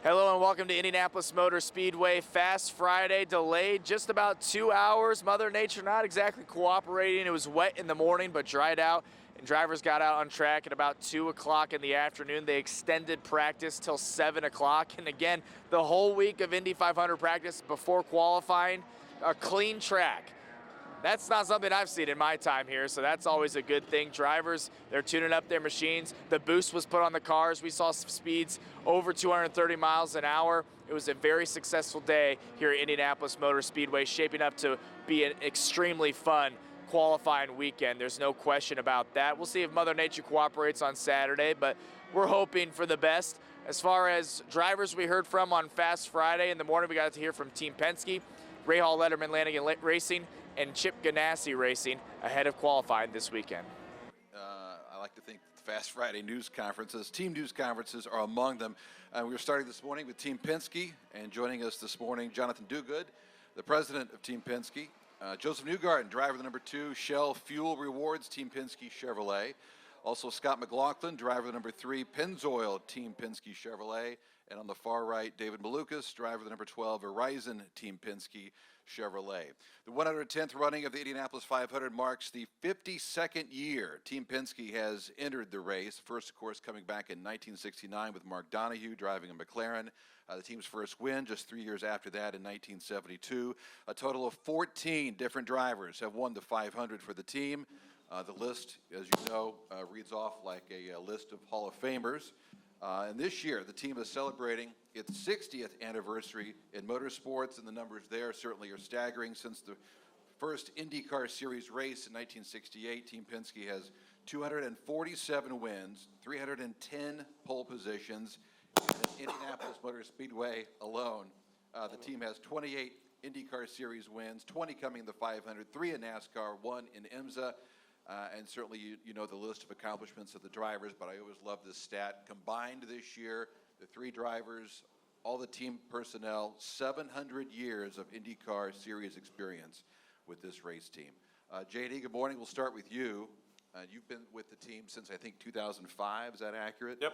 Hello and welcome to Indianapolis Motor Speedway. Fast Friday delayed just about 2 hours. Mother Nature not exactly cooperating. It was wet in the morning but dried out, and drivers got out on track at about 2 o'clock in the afternoon. They extended practice till 7 o'clock. And again, the whole week of Indy 500 practice before qualifying, a clean track. That's not something I've seen in my time here, so that's always a good thing. Drivers, they're tuning up their machines. The boost was put on the cars. We saw speeds over 230 miles an hour. It was a very successful day here at Indianapolis Motor Speedway, shaping up to be an extremely fun qualifying weekend. There's no question about that. We'll see if Mother Nature cooperates on Saturday, but we're hoping for the best. As far as drivers we heard from on Fast Friday in the morning, we got to hear from Team Penske, Ray Hall Letterman Lanigan Racing, and Chip Ganassi Racing ahead of qualifying this weekend. I like to think the Fast Friday news conferences, team news conferences are among them. We're starting this morning with Team Penske, and joining us this morning, Jonathan Duguid, the president of Team Penske, Joseph Newgarden, driver of the number 2 Shell Fuel Rewards Team Penske Chevrolet, also Scott McLaughlin, driver of the number 3 Pennzoil Team Penske Chevrolet, and on the far right, David Malukas, driver of the number 12 Verizon Team Penske Chevrolet. The 110th running of the Indianapolis 500 marks the 52nd year Team Penske has entered the race. First, of course, coming back in 1969 with Mark Donohue driving a McLaren. The team's first win just 3 years after that in 1972. A total of 14 different drivers have won the 500 for the team. The list, as you know, reads off like a list of Hall of Famers. And this year, the team is celebrating its 60th anniversary in motorsports, and the numbers there certainly are staggering. Since the first IndyCar Series race in 1968, Team Penske has 247 wins, 310 pole positions. And at Indianapolis Motor Speedway alone, the team has 28 IndyCar Series wins, 20 coming in the 500, 3 in NASCAR, 1 in IMSA. And certainly you know the list of accomplishments of the drivers, but I always love this stat. Combined this year, the 3 drivers, all the team personnel, 700 years of IndyCar Series experience with this race team. JD, good morning. We'll start with you. You've been with the team since, I think, 2005. Is that accurate? Yep.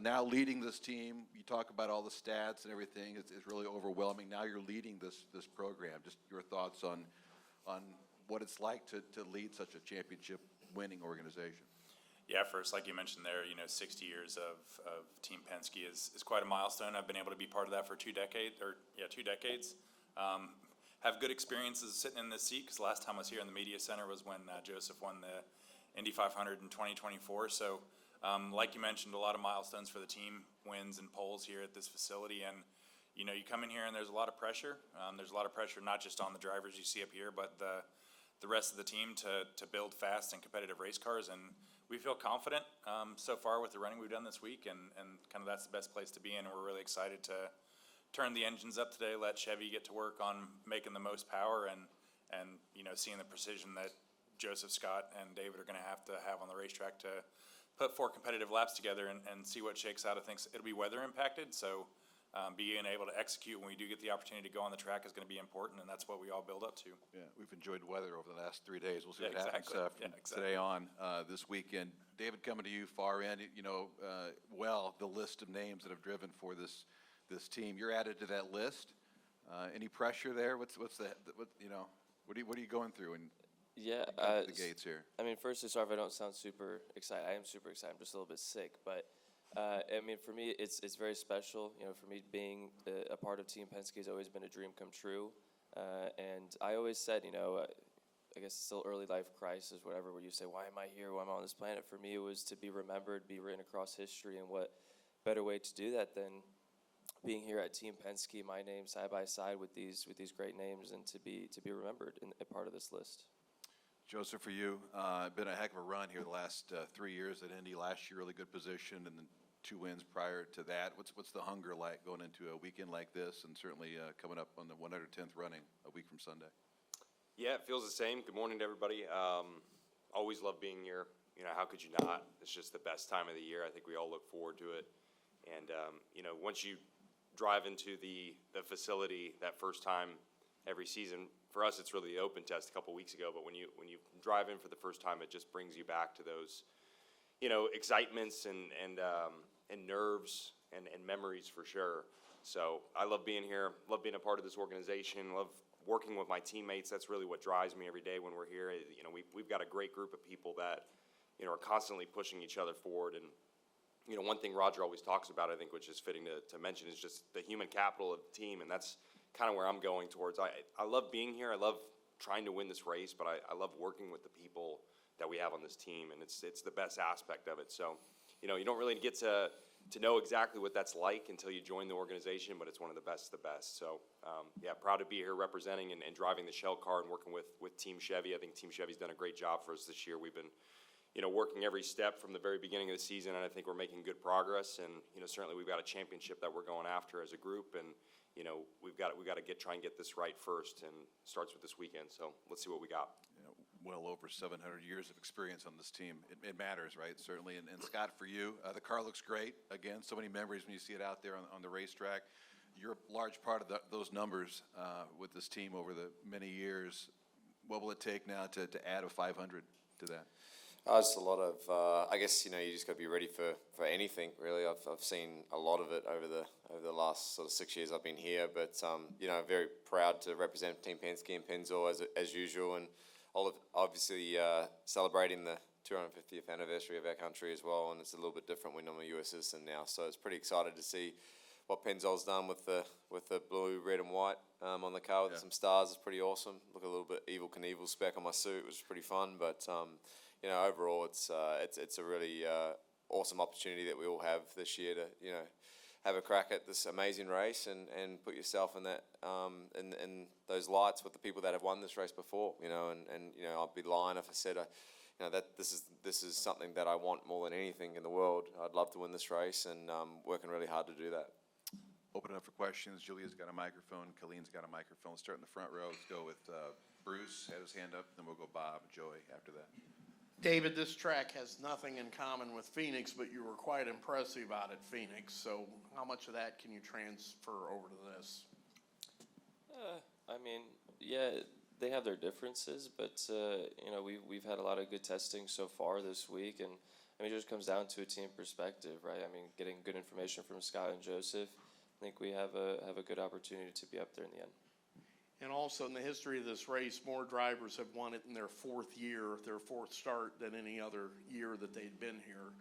Now leading this team, you talk about all the stats and everything. It's really overwhelming. Now you're leading this program. Just your thoughts on what it's like to lead such a championship-winning organization. Yeah, first, like you mentioned there, 60 years of Team Penske is quite a milestone. I've been able to be part of that for 2 decades. Have good experiences sitting in this seat, because the last time I was here in the media center was when Joseph won the Indy 500 in 2024. So, like you mentioned, a lot of milestones for the team, wins and poles here at this facility. And you come in here and there's a lot of pressure. There's a lot of pressure not just on the drivers you see up here, but the rest of the team to build fast and competitive race cars. And we feel confident so far with the running we've done this week, and kind of that's the best place to be in. And we're really excited to turn the engines up today, let Chevy get to work on making the most power, and seeing the precision that Joseph, Scott, and David are going to have on the racetrack to put 4 competitive laps together and see what shakes out. I think it'll be weather impacted, so being able to execute when we do get the opportunity to go on the track is going to be important, and that's what we all build up to. Yeah, we've enjoyed weather over the last 3 days. We'll see what exactly. happens from today on this weekend. David, coming to you far end, the list of names that have driven for this team. You're added to that list. Any pressure there? What are you going through? And the gates here. I mean, firstly, sorry if I don't sound super excited. I am super excited. I'm just a little bit sick, but. For me, it's very special. For me, being a part of Team Penske has always been a dream come true. And I always said, I guess it's still early life crisis, whatever, where you say, why am I here? Why am I on this planet? For me, it was to be remembered, be written across history, and what better way to do that than being here at Team Penske, my name side by side with these great names, and to be remembered in a part of this list. Joseph, for you, been a heck of a run here the last 3 years at Indy. Last year, really good position, and then 2 wins prior to that. What's the hunger like going into a weekend like this, and certainly coming up on the 110th running a week from Sunday? Yeah, it feels the same. Good morning to everybody. Always love being here. How could you not? It's just the best time of the year. I think we all look forward to it. And once you drive into the facility that first time every season, for us it's really the open test a couple weeks ago, but when you drive in for the first time, it just brings you back to those excitements and nerves and memories for sure. So I love being here, love being a part of this organization, love working with my teammates. That's really what drives me every day when we're here. You know, we've got a great group of people that, you know, are constantly pushing each other forward. And, you know, one thing Roger always talks about, I think, which is fitting to mention, is just the human capital of the team. And that's kind of where I'm going towards. I love being here. I love trying to win this race, but I love working with the people that we have on this team. And it's the best aspect of it. So, you know, you don't really get to know exactly what that's like until you join the organization, but it's one of the best of the best. So, yeah, proud to be here representing and driving the shell car and working with Team Chevy. I think Team Chevy's done a great job for us this year. We've been, you know, working every step from the very beginning of the season, and I think we're making good progress. And, you know, certainly we've got a championship that we're going after as a group, and, you know, we've got to try and get this right first, and it starts with this weekend. So let's see what we got. Well over 700 years of experience on this team. It matters, right? Certainly. And Scott, for you, the car looks great. Again, so many memories when you see it out there on the racetrack. You're a large part of those numbers with this team over the many years. What will it take now to add a 500 to that? Just a lot of, I guess, you know, you just got to be ready for anything, really. I've seen a lot of it over the last sort of 6 years I've been here, but, you know, very proud to represent Team Penske and Pennzoil as usual, and obviously celebrating the 250th anniversary of our country as well, and it's a little bit different when I'm a US citizen now, so it's pretty excited to see what Pennzoil's done with the blue, red and white on the car with some stars. Is pretty awesome. Look a little bit Evel Knievel speck on my suit, which is pretty fun, but you know, overall it's a really awesome opportunity that we all have this year to, you know, have a crack at this amazing race and put yourself in that in those lights with the people that have won this race before, you know, and you know, I'd be lying if I said you know, that this is something that I want more than anything in the world. I'd love to win this race, and working really hard to do that. Open it up for questions. Julia's got a microphone. Colleen's got a microphone. Let's start in the front row. Let's go with Bruce, had his hand up, then we'll go Bob, Joey after that. David, this track has nothing in common with Phoenix, but you were quite impressive out at Phoenix. So how much of that can you transfer over to this? I mean, yeah, they have their differences, but you know, we've had a lot of good testing so far this week, and I mean, it just comes down to a team perspective, right? I mean, getting good information from Scott and Joseph, I think we have a good opportunity to be up there in the end. And also, in the history of this race, more drivers have won it in their fourth year, their fourth start, than any other year that they'd been here.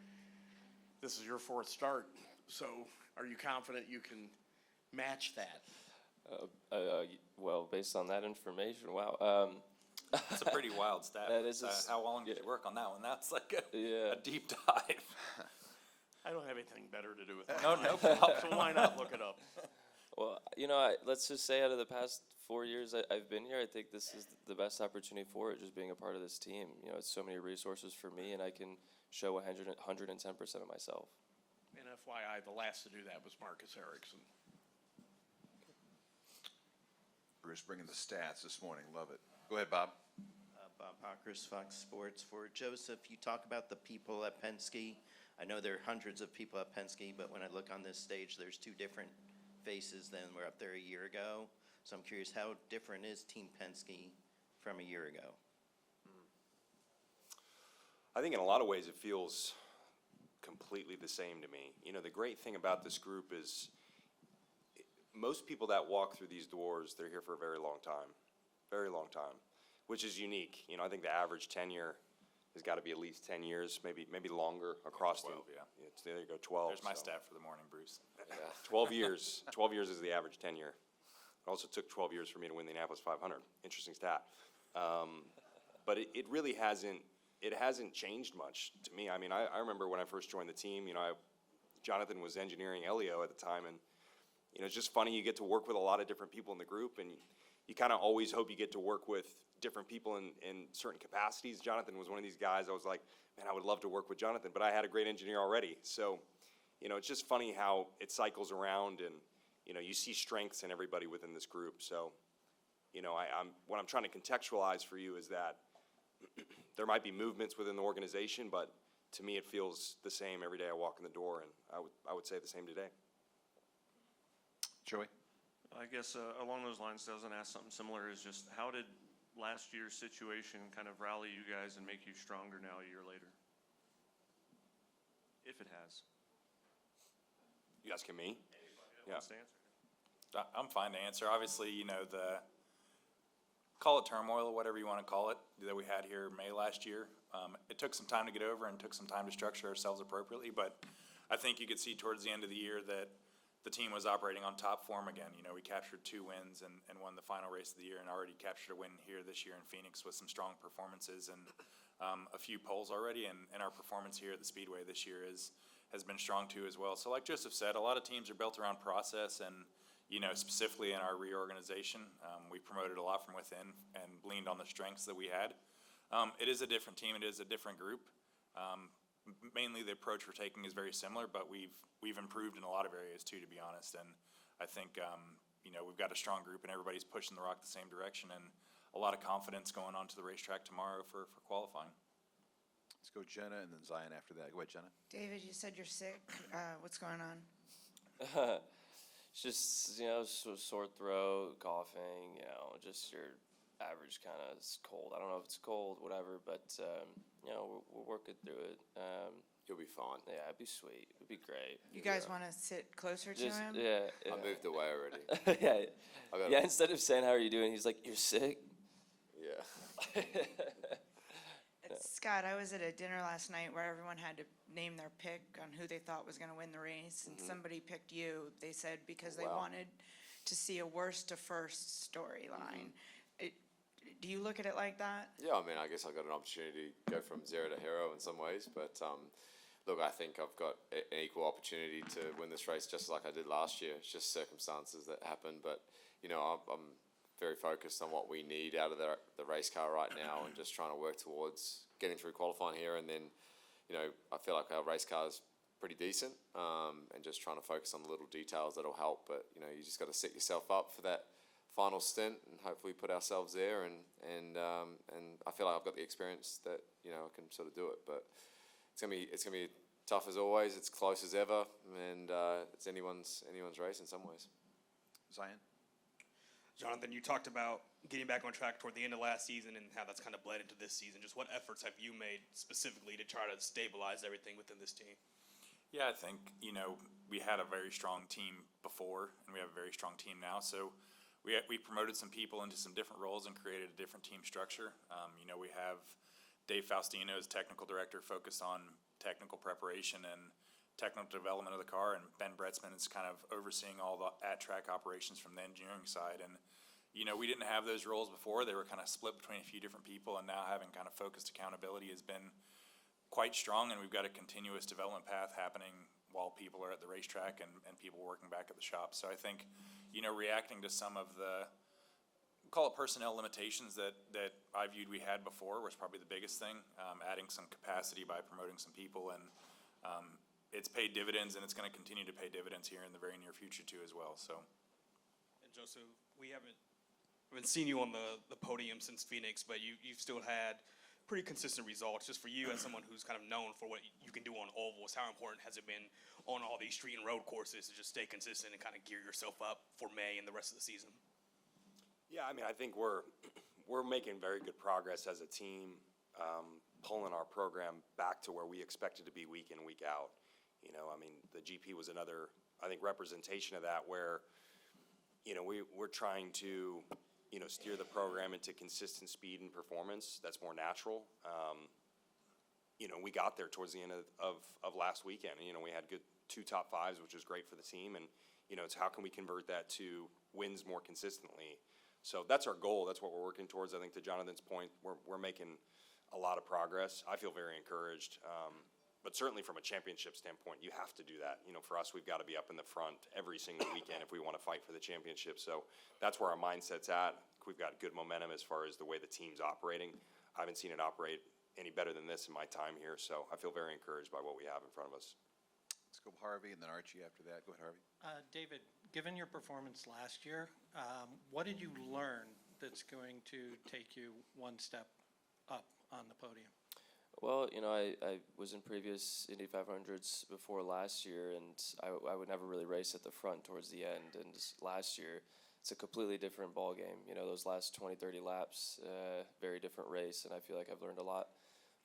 This is your fourth start, so are you confident you can match that? Well, based on that information, wow. That's a pretty wild stat. That is how long did you work on that one? That's like Yeah. a deep dive. I don't have anything better to do with that. No problem. So why not look it up? Well, you know, let's just say out of the past 4 years I've been here, I think this is the best opportunity for it, just being a part of this team. You know, it's so many resources for me, and I can show 110% of myself. And FYI, the last to do that was Marcus Ericsson. Bruce bringing the stats this morning. Love it. Go ahead, Bob. Bob Hawkers, Fox Sports. For Joseph, you talk about the people at Penske. I know there are hundreds of people at Penske, but when I look on this stage, there's two different faces than were up there a year ago. So I'm curious, how different is Team Penske from a year ago? I think in a lot of ways it feels completely the same to me. You know, the great thing about this group is most people that walk through these doors, they're here for a very long time, which is unique. You know, I think the average tenure has got to be at least 10 years, maybe longer across 12, the. yeah. There you go, 12. There's my so. stat for the morning, Bruce. 12 years. 12 years is the average tenure. It also took 12 years for me to win the Indianapolis 500. Interesting stat. But it really hasn't changed much to me. I mean, I remember when I first joined the team, you know, Jonathan was engineering Elio at the time, and, you know, it's just funny. You get to work with a lot of different people in the group, and you kind of always hope you get to work with different people in certain capacities. Jonathan was one of these guys. I was like, man, I would love to work with Jonathan, but I had a great engineer already. So, you know, it's just funny how it cycles around, and, you know, you see strengths in everybody within this group. So, you know, what I'm trying to contextualize for you is that there might be movements within the organization, but to me it feels the same every day I walk in the door, and I would say the same today. Joey? I guess along those lines, doesn't ask something similar, is just how did last year's situation kind of rally you guys and make you stronger now a year later? If it has. You asking me? Yeah. Wants to answer. I'm fine to answer. Obviously, call it turmoil or whatever you want to call it, that we had here May last year. It took some time to get over and took some time to structure ourselves appropriately, but I think you could see towards the end of the year that the team was operating on top form again. We captured 2 wins and won the final race of the year, and already captured a win here this year in Phoenix with some strong performances and a few poles already, and our performance here at the Speedway this year has been strong too as well. So like Joseph said, a lot of teams are built around process, and specifically in our reorganization, we promoted a lot from within and leaned on the strengths that we had. It is a different team. It is a different group. Mainly the approach we're taking is very similar, but we've improved in a lot of areas too, to be honest. And I think, we've got a strong group and everybody's pushing the rock the same direction, and a lot of confidence going on to the racetrack tomorrow for qualifying. Let's go Jenna and then Zion after that. Go ahead, Jenna. David, you said you're sick. What's going on? It's just, sore throat, coughing, just your average kind of cold. I don't know if it's cold, whatever, but, we're working through it. You'll be fine. Yeah, it'd be sweet. It'd be great. You guys want to sit closer to him? Yeah. I moved away already. Yeah, instead of saying, how are you doing, he's like, you're sick? Yeah. Scott, I was at a dinner last night where everyone had to name their pick on who they thought was going to win the race, and somebody picked you. They said because they wanted to see a worst to first storyline. Do you look at it like that? Yeah, I mean, I guess I got an opportunity to go from zero to hero in some ways, but look, I think I've got an equal opportunity to win this race just like I did last year. It's just circumstances that happen, but I'm very focused on what we need out of the race car right now, and just trying to work towards getting through qualifying here, and then I feel like our race car is pretty decent, and just trying to focus on the little details that'll help. But you just got to set yourself up for that final stint and hopefully put ourselves there, and I feel like I've got the experience that I can sort of do it. But it's gonna be tough as always. It's close as ever, and it's anyone's race in some ways. Zion. Jonathan, you talked about getting back on track toward the end of last season and how that's kind of bled into this season. Just what efforts have you made specifically to try to stabilize everything within this team? Yeah, I think, we had a very strong team before, and we have a very strong team now. So we promoted some people into some different roles and created a different team structure. We have Dave Faustino as technical director, focused on technical preparation and technical development of the car, and Ben Bretzman is kind of overseeing all the at-track operations from the engineering side. And we didn't have those roles before. They were kind of split between a few different people, and now having kind of focused accountability has been quite strong, and we've got a continuous development path happening while people are at the racetrack and people working back at the shop. So I think, reacting to some of the, call it personnel limitations that I viewed we had before was probably the biggest thing, adding some capacity by promoting some people, and it's paid dividends, and it's going to continue to pay dividends here in the very near future too as well. So. And Joseph, we haven't seen you on the podium since Phoenix, but you've still had pretty consistent results. Just for you as someone who's kind of known for what you can do on ovals, how important has it been on all these street and road courses to just stay consistent and kind of gear yourself up for May and the rest of the season? Yeah, I mean, I think we're making very good progress as a team, pulling our program back to where we expect it to be week in, week out. I mean, the GP was another, I think, representation of that, where, we're trying to, steer the program into consistent speed and performance that's more natural. We got there towards the end of last weekend. We had good 2 top 5s, which was great for the team. And, it's how can we convert that to wins more consistently? So that's our goal. That's what we're working towards. I think to Jonathan's point, we're making a lot of progress. I feel very encouraged. But certainly from a championship standpoint, you have to do that. For us, we've got to be up in the front every single weekend if we want to fight for the championship. So that's where our mindset's at. We've got good momentum as far as the way the team's operating. I haven't seen it operate any better than this in my time here, so I feel very encouraged by what we have in front of us. Let's go Harvey and then Archie after that. Go ahead, Harvey. David, given your performance last year, what did you learn that's going to take you one step up on the podium? Well, I was in previous Indy 500s before last year, and I would never really race at the front towards the end. And last year, it's a completely different ball game. Those last 20, 30 laps, very different race, and I feel like I've learned a lot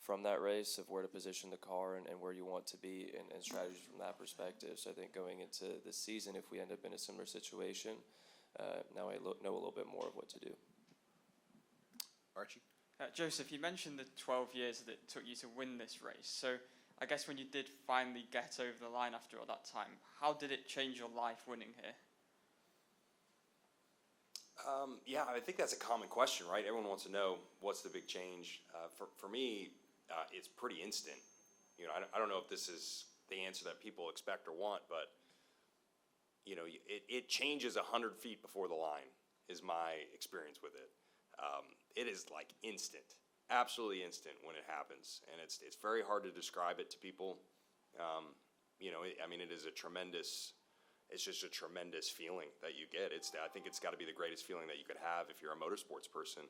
from that race of where to position the car and where you want to be and strategies from that perspective. So I think going into the season, if we end up in a similar situation, now I know a little bit more of what to do. Archie? Joseph, you mentioned the 12 years that it took you to win this race. So I guess when you did finally get over the line after all that time, how did it change your life winning here? Yeah, I think that's a common question, right? Everyone wants to know what's the big change. For me, it's pretty instant. You know, I don't know if this is the answer that people expect or want, but you know, it changes 100 feet before the line is my experience with it. It is like instant, absolutely instant when it happens, and it's very hard to describe it to people. You know, I mean, it is a tremendous. It's just a tremendous feeling that you get. I think it's got to be the greatest feeling that you could have if you're a motorsports person.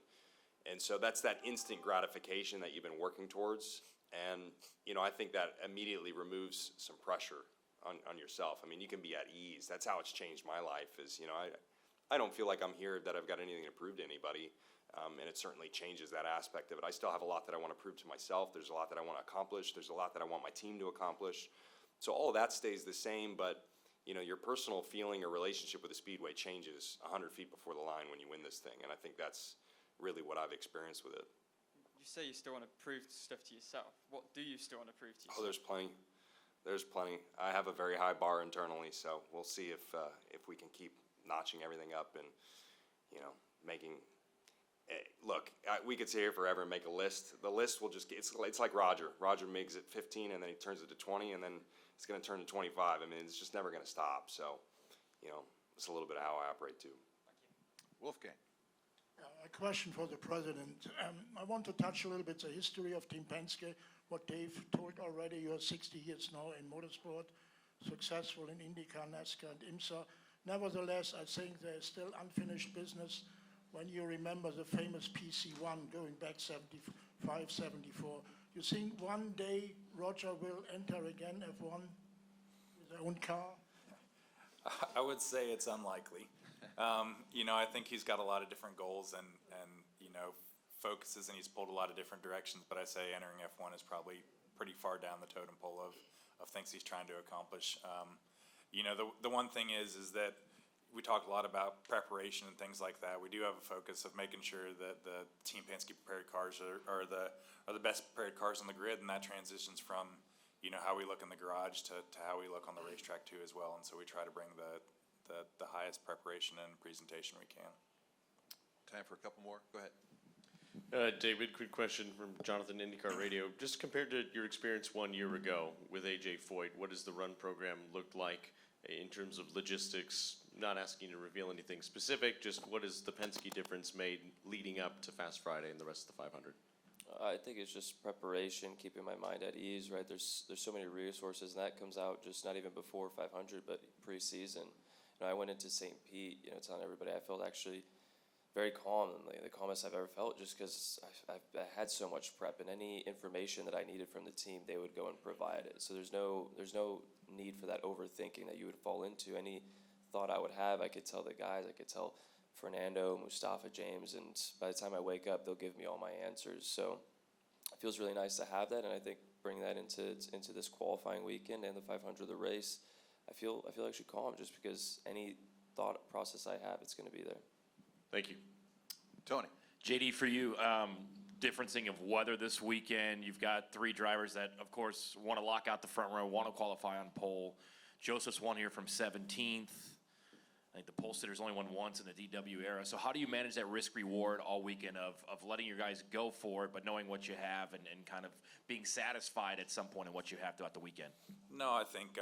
And so that's that instant gratification that you've been working towards. And, you know, I think that immediately removes some pressure on yourself. I mean, you can be at ease. That's how it's changed my life is, you know, I don't feel like I'm here that I've got anything to prove to anybody. And it certainly changes that aspect of it. I still have a lot that I want to prove to myself. There's a lot that I want to accomplish. There's a lot that I want my team to accomplish. So all of that stays the same, but you know, your personal feeling or relationship with the Speedway changes 100 feet before the line when you win this thing, and I think that's really what I've experienced with it. You say you still want to prove stuff to yourself. What do you still want to prove to yourself? Oh, there's plenty. There's plenty. I have a very high bar internally, so we'll see if we can keep notching everything up and, you know, making. Look, we could sit here forever and make a list. The list will just get, it's like Roger. Roger makes it 15, and then he turns it to 20, and then it's going to turn to 25. I mean, it's just never going to stop. So, you know, it's a little bit of how I operate too. Wolfgang. A question for the president. I want to touch a little bit the history of Team Penske, what Dave told already. You're 60 years now in motorsport, successful in IndyCar, NASCAR, and IMSA. Nevertheless, I think there is still unfinished business when you remember the famous PC1 going back 75, 74. You think one day Roger will enter again F1 with their own car? I would say it's unlikely. You know, I think he's got a lot of different goals and you know, focuses, and he's pulled a lot of different directions, but I say entering F1 is probably pretty far down the totem pole of things he's trying to accomplish. You know, the one thing is that we talk a lot about preparation and things like that. We do have a focus of making sure that the Team Penske prepared cars are the best prepared cars on the grid, and that transitions from, you know, how we look in the garage to how we look on the racetrack too as well. And so we try to bring the highest preparation and presentation we can. Time for a couple more. Go ahead. David, quick question from Jonathan, IndyCar Radio. Just compared to your experience 1 year ago with AJ Foyt, what does the run program look like in terms of logistics? Not asking you to reveal anything specific, just what is the Penske difference made leading up to Fast Friday and the rest of the 500? I think it's just preparation, keeping my mind at ease, right? There's so many resources, and that comes out just not even before 500, but pre-season. You know, I went into St. Pete, you know, telling everybody I felt actually very calm, and the calmest I've ever felt, just because I had so much prep, and any information that I needed from the team, they would go and provide it. So there's no need for that overthinking that you would fall into. Any thought I would have, I could tell the guys, I could tell Fernando, Mustafa, James, and by the time I wake up, they'll give me all my answers. So it feels really nice to have that, and I think bring that into this qualifying weekend and the 500, the race, I feel actually calm, just because any thought process I have, it's going to be there. Thank you. Tony. JD, for you, differencing of weather this weekend, you've got three drivers that, of course, want to lock out the front row, want to qualify on pole. Joseph's won here from 17th. I think the pole sitter's only won once in the DW era. So how do you manage that risk-reward all weekend of letting your guys go for it, but knowing what you have and kind of being satisfied at some point in what you have throughout the weekend? No, I think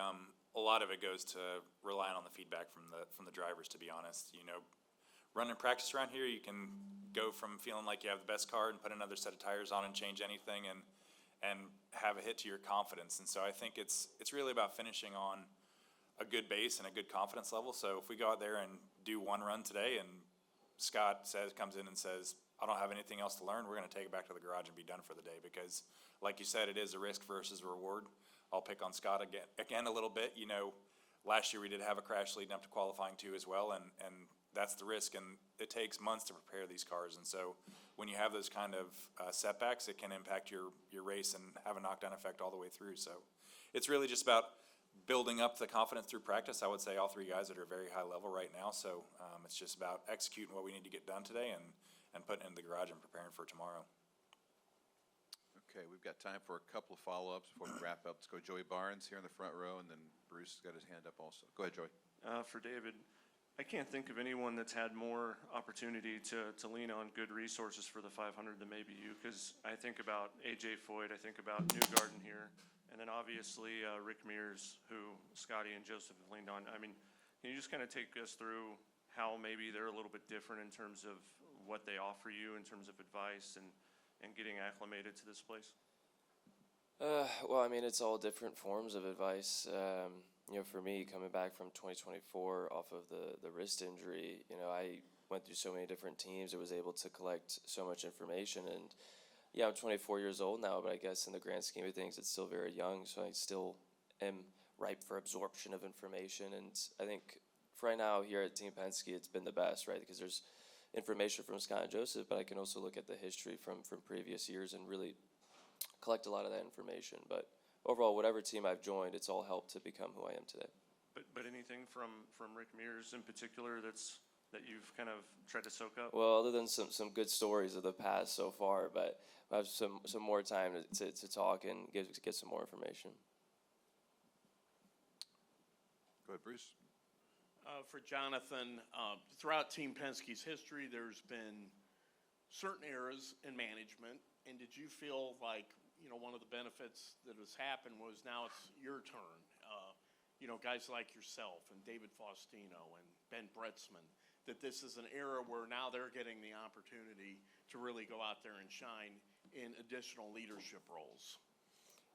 a lot of it goes to relying on the feedback from the drivers, to be honest. You know, running practice around here, you can go from feeling like you have the best car and put another set of tires on and change anything and have a hit to your confidence. And so I think it's really about finishing on a good base and a good confidence level. So if we go out there and do one run today and Scott comes in and says, I don't have anything else to learn, we're going to take it back to the garage and be done for the day. Because like you said, it is a risk versus reward. I'll pick on Scott again a little bit. You know, last year we did have a crash leading up to qualifying too as well. And that's the risk, and it takes months to prepare these cars. And so when you have those kind of setbacks, it can impact your race and have a knockdown effect all the way through. So it's really just about building up the confidence through practice. I would say all three guys are at a very high level right now. So it's just about executing what we need to get done today and putting it in the garage and preparing for tomorrow. Okay, we've got time for a couple of follow-ups before we wrap up. Let's go Joey Barnes here in the front row, and then Bruce has got his hand up also. Go ahead, Joey. For David, I can't think of anyone that's had more opportunity to lean on good resources for the 500 than maybe you, because I think about A.J. Foyt, I think about Newgarden here, and then obviously Rick Mears, who Scotty and Joseph have leaned on. I mean, can you just kind of take us through how maybe they're a little bit different in terms of what they offer you in terms of advice and getting acclimated to this place? Well, I mean, it's all different forms of advice. For me, coming back from 2024 off of the wrist injury, I went through so many different teams. I was able to collect so much information. And, yeah, I'm 24 years old now, but I guess in the grand scheme of things, it's still very young. So I still am ripe for absorption of information. And I think for right now here at Team Penske, it's been the best, right? Because there's information from Scott and Joseph, but I can also look at the history from previous years and really collect a lot of that information. But overall, whatever team I've joined, it's all helped to become who I am today. But anything from Rick Mears in particular that you've kind of tried to soak up? Well, other than some good stories of the past so far, but I have some more time to talk and get some more information. Go ahead, Bruce. For Jonathan, throughout Team Penske's history, there's been certain eras in management, and did you feel like, one of the benefits that has happened was now it's your turn? Guys like yourself and David Faustino and Ben Bretzman, that this is an era where now they're getting the opportunity to really go out there and shine in additional leadership roles.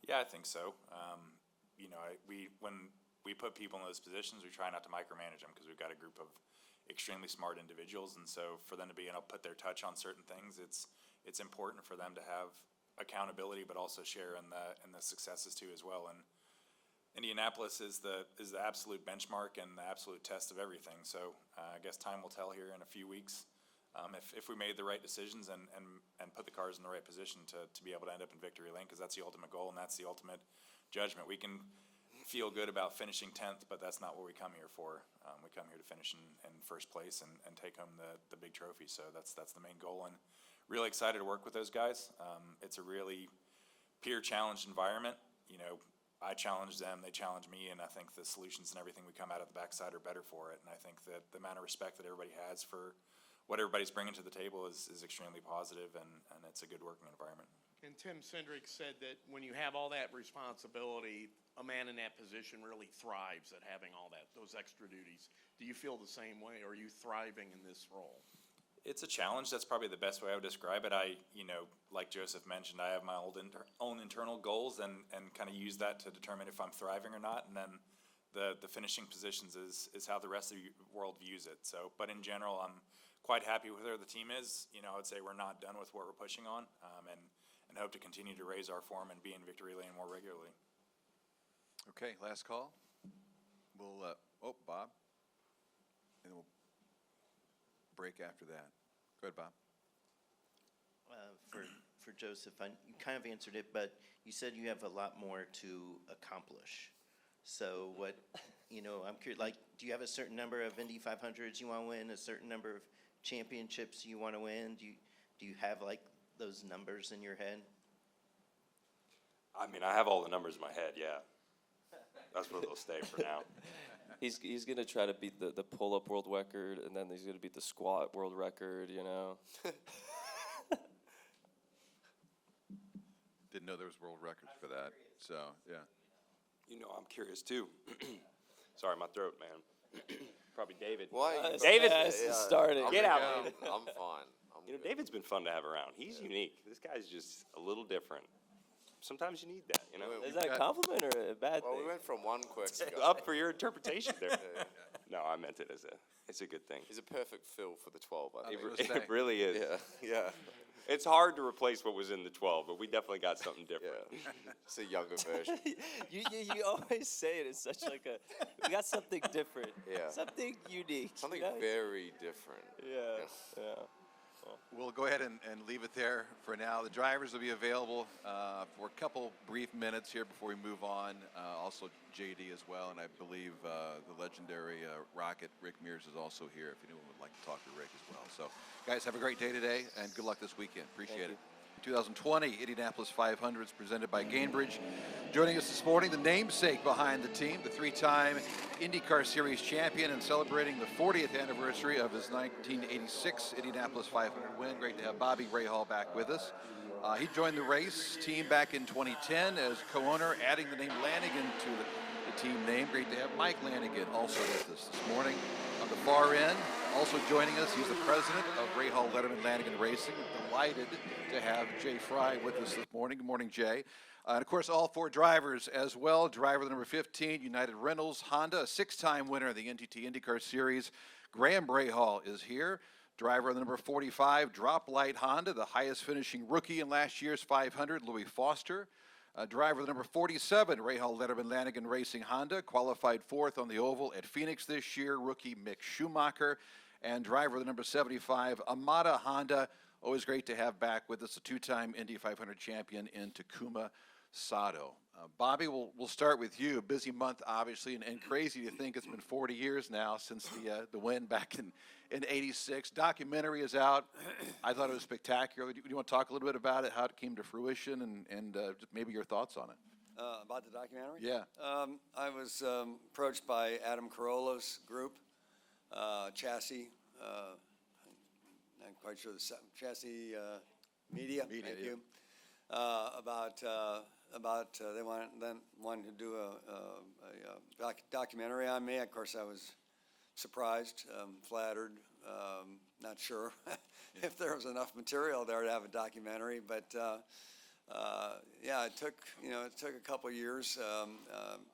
Yeah, I think so. When we put people in those positions, we try not to micromanage them because we've got a group of extremely smart individuals, and so for them to be able to put their touch on certain things, it's important for them to have accountability, but also share in the successes too as well. And Indianapolis is the absolute benchmark and the absolute test of everything. So I guess time will tell here in a few weeks if we made the right decisions and put the cars in the right position to be able to end up in victory lane, because that's the ultimate goal and that's the ultimate judgment. We can feel good about finishing 10th, but that's not what we come here for. We come here to finish in first place and take home the big trophy. So that's the main goal, and really excited to work with those guys. It's a really peer challenged environment. I challenge them, they challenge me, and I think the solutions and everything we come out of the backside are better for it. And I think that the amount of respect that everybody has for what everybody's bringing to the table is extremely positive, and it's a good working environment. And Tim Cindric said that when you have all that responsibility, a man in that position really thrives at having all those extra duties. Do you feel the same way? Or are you thriving in this role? It's a challenge. That's probably the best way I would describe it. Like Joseph mentioned, I have my own internal goals and kind of use that to determine if I'm thriving or not. And then the finishing positions is how the rest of the world views it. So, but in general, I'm quite happy with where the team is. I would say we're not done with what we're pushing on, and hope to continue to raise our form and be in victory lane more regularly. Okay, last call. We'll, Bob. And then we'll break after that. Go ahead, Bob. For Joseph, you kind of answered it, but you said you have a lot more to accomplish. So what, I'm curious, do you have a certain number of Indy 500s you want to win, a certain number of championships you want to win? Do you have, those numbers in your head? I mean, I have all the numbers in my head, yeah. That's where they'll stay for now. He's going to try to beat the pull-up world record, and then he's going to beat the squat world record, Didn't know there was world records for that, so, yeah. I'm curious, too. Sorry, my throat, man. Probably David. Why? David, starting. Get out, I'm man. fine. David's been fun to have around. He's unique. This guy's just a little different. Sometimes you need that, Is that a compliment or a bad Well, thing? we went from one quick. Up for your interpretation there. No, I meant it as a good thing. He's a perfect fill for the 12, I think. It really is. Yeah. It's hard to replace what was in the 12, but we definitely got something different. It's a younger version. You always say it. It's such like a, we got something different. Yeah. Something unique. Something you know? very different. Yeah. We'll go ahead and leave it there for now. The drivers will be available for a couple brief minutes here before we move on. Also JD as well, and I believe the legendary Rocket, Rick Mears, is also here if anyone would like to talk to Rick as well. So guys, have a great day today, and good luck this weekend. Appreciate it. 2020 Indianapolis 500 is presented by Gainbridge. Joining us this morning, the namesake behind the team, the three-time IndyCar Series champion, and celebrating the 40th anniversary of his 1986 Indianapolis 500 win. Great to have Bobby Rahal back with us. He joined the race team back in 2010 as co-owner, adding the name Lanigan to the team name. Great to have Mike Lanigan also with us this morning. On the far end, also joining us, he's the president of Rahal Letterman Lanigan Racing. Delighted to have Jay Fry with us this morning. Good morning, Jay. And of course, all four drivers as well. Driver number 15, United Rentals Honda, a six-time winner of the NTT IndyCar Series. Graham Rahal is here. Driver number 45, Drop Light Honda, the highest finishing rookie in last year's 500, Louis Foster. Driver number 47, Rahal Letterman Lanigan Racing Honda, qualified fourth on the oval at Phoenix this year, rookie Mick Schumacher. And driver number 75, Amada Honda, always great to have back with us, a two-time Indy 500 champion in Takuma Sato. Bobby, we'll start with you. Busy month, obviously, and crazy to think it's been 40 years now since the win back in 86. Documentary is out. I thought it was spectacular. Do you want to talk a little bit about it, how it came to fruition, and just maybe your thoughts on it? About the documentary? Yeah. I was approached by Adam Carolla's group, Chassis, not quite sure the Chassis Media, thank you, about they wanted to do a documentary on me. Of course, I was surprised, flattered, not sure if there was enough material there to have a documentary, but yeah, it took a couple years.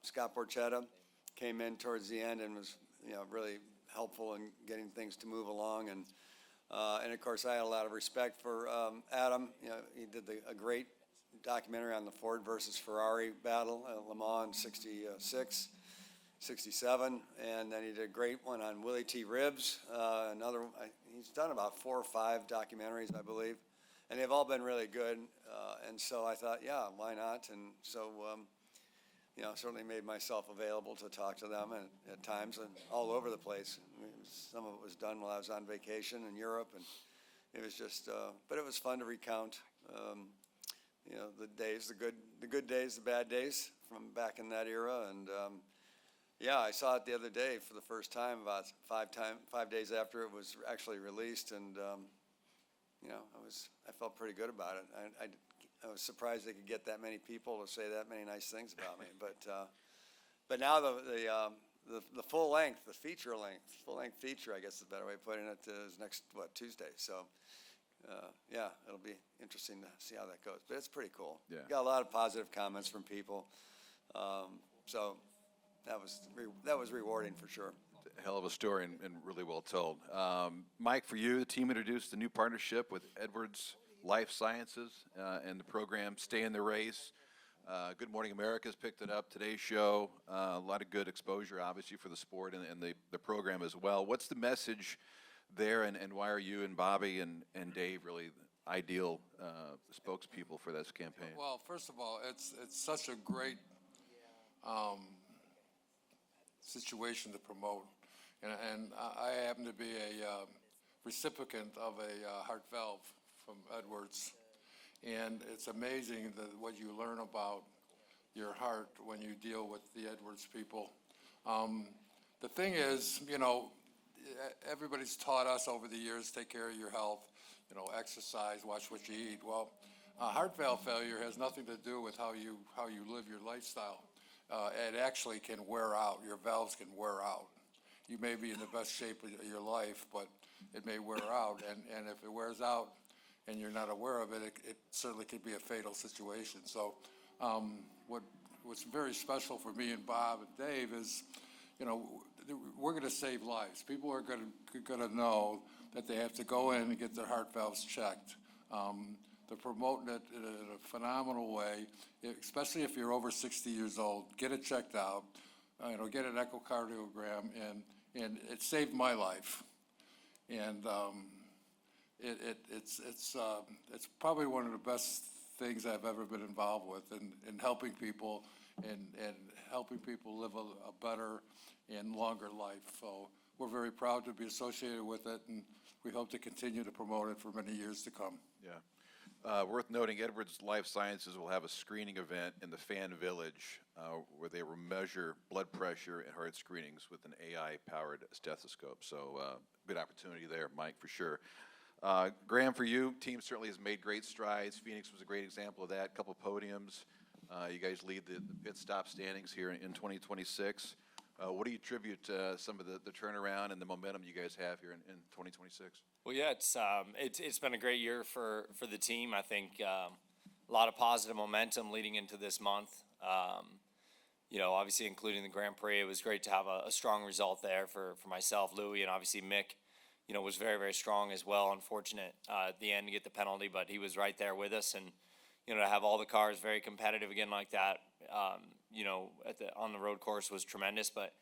Scott Borchetta came in towards the end and was really helpful in getting things to move along, and of course I had a lot of respect for Adam. He did a great documentary on the Ford versus Ferrari battle at Le Mans in '66, '67, and then he did a great one on Willie T. Ribbs. He's done about 4 or 5 documentaries, I believe, and they've all been really good. And so I thought, yeah, why not? And so certainly made myself available to talk to them at times and all over the place. Some of it was done while I was on vacation in Europe, and it was just, but it was fun to recount, the days, the good days, the bad days from back in that era. And yeah, I saw it the other day for the first time, about 5 days after it was actually released, and I felt pretty good about it. I was surprised they could get that many people to say that many nice things about me. But now the full length, the full length feature, I guess is a better way of putting it, is next Tuesday. So yeah, it'll be interesting to see how that goes. But it's pretty cool. Yeah. Got a lot of positive comments from people. So that was rewarding for sure. A hell of a story and really well told. Mike, for you, the team introduced a new partnership with Edwards Life Sciences and the program Stay in the Race. Good Morning America's picked it up, Today's Show, a lot of good exposure, obviously, for the sport and the program as well. What's the message there, and why are you and Bobby and Dave really ideal spokespeople for this campaign? Well, first of all, it's such a great situation to promote. And I happen to be a recipient of a heart valve from Edwards. And it's amazing what you learn about your heart when you deal with the Edwards people. The thing is, everybody's taught us over the years, take care of your health, exercise, watch what you eat. Well, heart valve failure has nothing to do with how you live your lifestyle. It actually can wear out. Your valves can wear out. You may be in the best shape of your life, but it may wear out. And if it wears out and you're not aware of it, it certainly could be a fatal situation. So what's very special for me and Bob and Dave is, we're going to save lives. People are going to know that they have to go in and get their heart valves checked. They're promoting it in a phenomenal way, especially if you're over 60 years old. Get it checked out, get an echocardiogram, and it saved my life. And it's probably one of the best things I've ever been involved with in helping people and helping people live a better and longer life. So we're very proud to be associated with it, and we hope to continue to promote it for many years to come. Yeah. Worth noting, Edwards Life Sciences will have a screening event in the Fan Village where they will measure blood pressure and heart screenings with an AI-powered stethoscope. So good opportunity there, Mike, for sure. Graham, for you, team certainly has made great strides. Phoenix was a great example of that, a couple podiums. You guys lead the pit stop standings here in 2026. What do you attribute some of the turnaround and the momentum you guys have here in 2026? Well, yeah, it's been a great year for the team. I think a lot of positive momentum leading into this month. Obviously including the Grand Prix, it was great to have a strong result there for myself, Louis, and obviously Mick. Was very, very strong as well. Unfortunate at the end to get the penalty, but he was right there with us. And, to have all the cars very competitive again like that, on the road course was tremendous. But,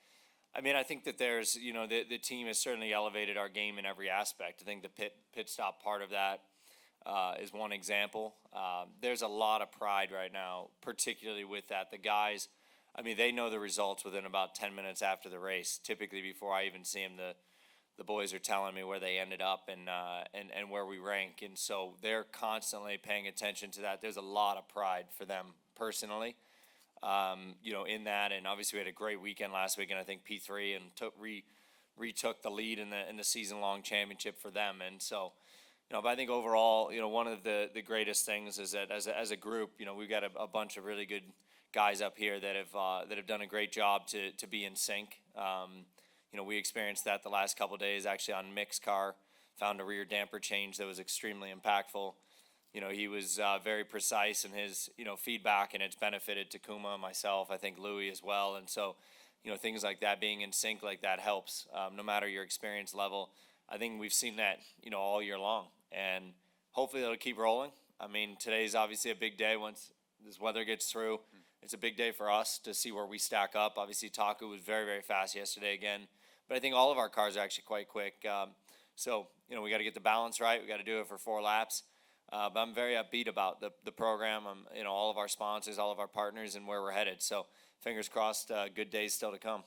I think that there's, the team has certainly elevated our game in every aspect. I think the pit stop part of that is one example. There's a lot of pride right now, particularly with that. The guys, they know the results within about 10 minutes after the race. Typically before I even see them, the boys are telling me where they ended up and where we rank. And so they're constantly paying attention to that. There's a lot of pride for them personally, in that. And obviously we had a great weekend last week, and I think P3 and retook the lead in the season-long championship for them. And so, but I think overall, one of the greatest things is that as a group, we've got a bunch of really good guys up here that have done a great job to be in sync. We experienced that the last couple of days actually on Mick's car, found a rear damper change that was extremely impactful. He was very precise in his, feedback, and it's benefited Takuma, myself, I think Louis as well. And so, things like that, being in sync like that helps, no matter your experience level. I think we've seen that, all year long, and hopefully it'll keep rolling. Today's obviously a big day once this weather gets through. It's a big day for us to see where we stack up. Obviously, Taku was very, very fast yesterday again. But I think all of our cars are actually quite quick. So, we got to get the balance right. We got to do it for 4 laps. But I'm very upbeat about the program, all of our sponsors, all of our partners, and where we're headed. So, fingers crossed, good days still to come.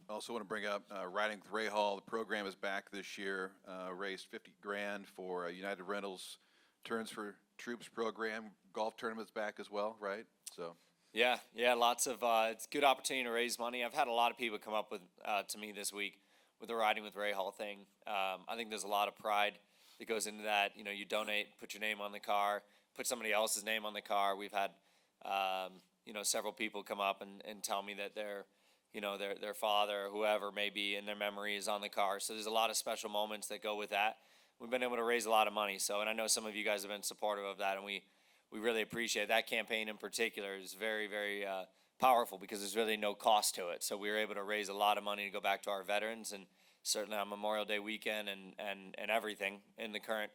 I also want to bring up riding with Ray Hall. The program is back this year. Raised $50,000 for United Rentals Turns for Troops program. Golf tournament's back as well, right? So. Yeah, lots of, it's a good opportunity to raise money. I've had a lot of people come up with to me this week with the Riding with Ray Hall thing. I think there's a lot of pride that goes into that. You donate, put your name on the car, put somebody else's name on the car. We've had, several people come up and tell me that their father or whoever maybe in their memory is on the car. So there's a lot of special moments that go with that. We've been able to raise a lot of money. So, and I know some of you guys have been supportive of that, and we really appreciate that campaign in particular. Is very, very powerful because there's really no cost to it. So we were able to raise a lot of money to go back to our veterans, and certainly on Memorial Day weekend and everything in the current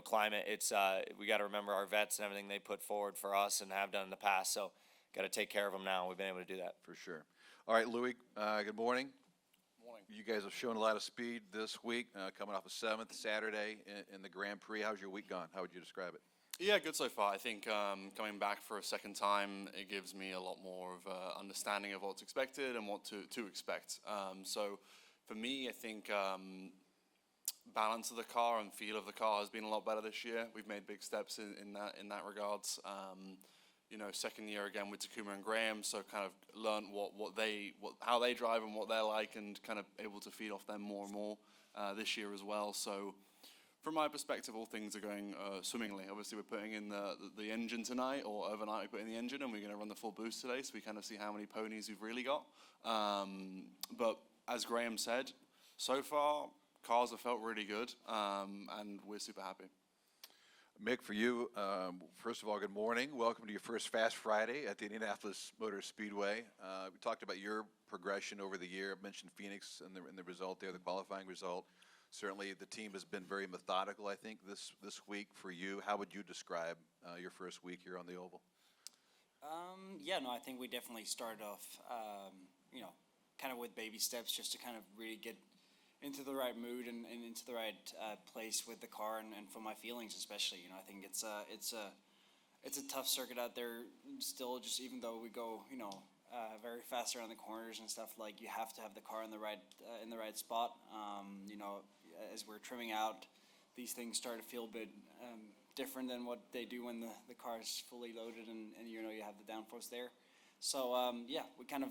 climate. It's we got to remember our vets and everything they put forward for us and have done in the past. So got to take care of them now. We've been able to do that for sure. All right, Louis. Good morning. Morning. You guys have shown a lot of speed this week, coming off a 7th Saturday in the Grand Prix. How's your week gone? How would you describe it? Yeah, good so far. I think coming back for a second time, it gives me a lot more of understanding of what's expected and what to expect. So for me, I think balance of the car and feel of the car has been a lot better this year. We've made big steps in that regards. Second year again with Takuma and Graham, so kind of learned how they drive and what they're like, and kind of able to feed off them more and more this year as well. So. From my perspective, all things are going swimmingly. Obviously, we're putting in the engine tonight, or overnight we put in the engine, and we're going to run the full boost today, so we kind of see how many ponies we've really got. But as Graham said, so far, cars have felt really good, and we're super happy. Mick, for you, first of all, good morning. Welcome to your first Fast Friday at the Indianapolis Motor Speedway. We talked about your progression over the year. I mentioned Phoenix and the result there, the qualifying result. Certainly, the team has been very methodical, I think, this week for you. How would you describe your first week here on the Oval? Yeah, no, I think we definitely started off, kind of with baby steps just to kind of really get into the right mood and into the right place with the car and for my feelings especially. I think it's a tough circuit out there still, just even though we go, very fast around the corners and stuff, like you have to have the car in the right spot. As we're trimming out, these things start to feel a bit different than what they do when the car is fully loaded and you have the downforce there. So we kind of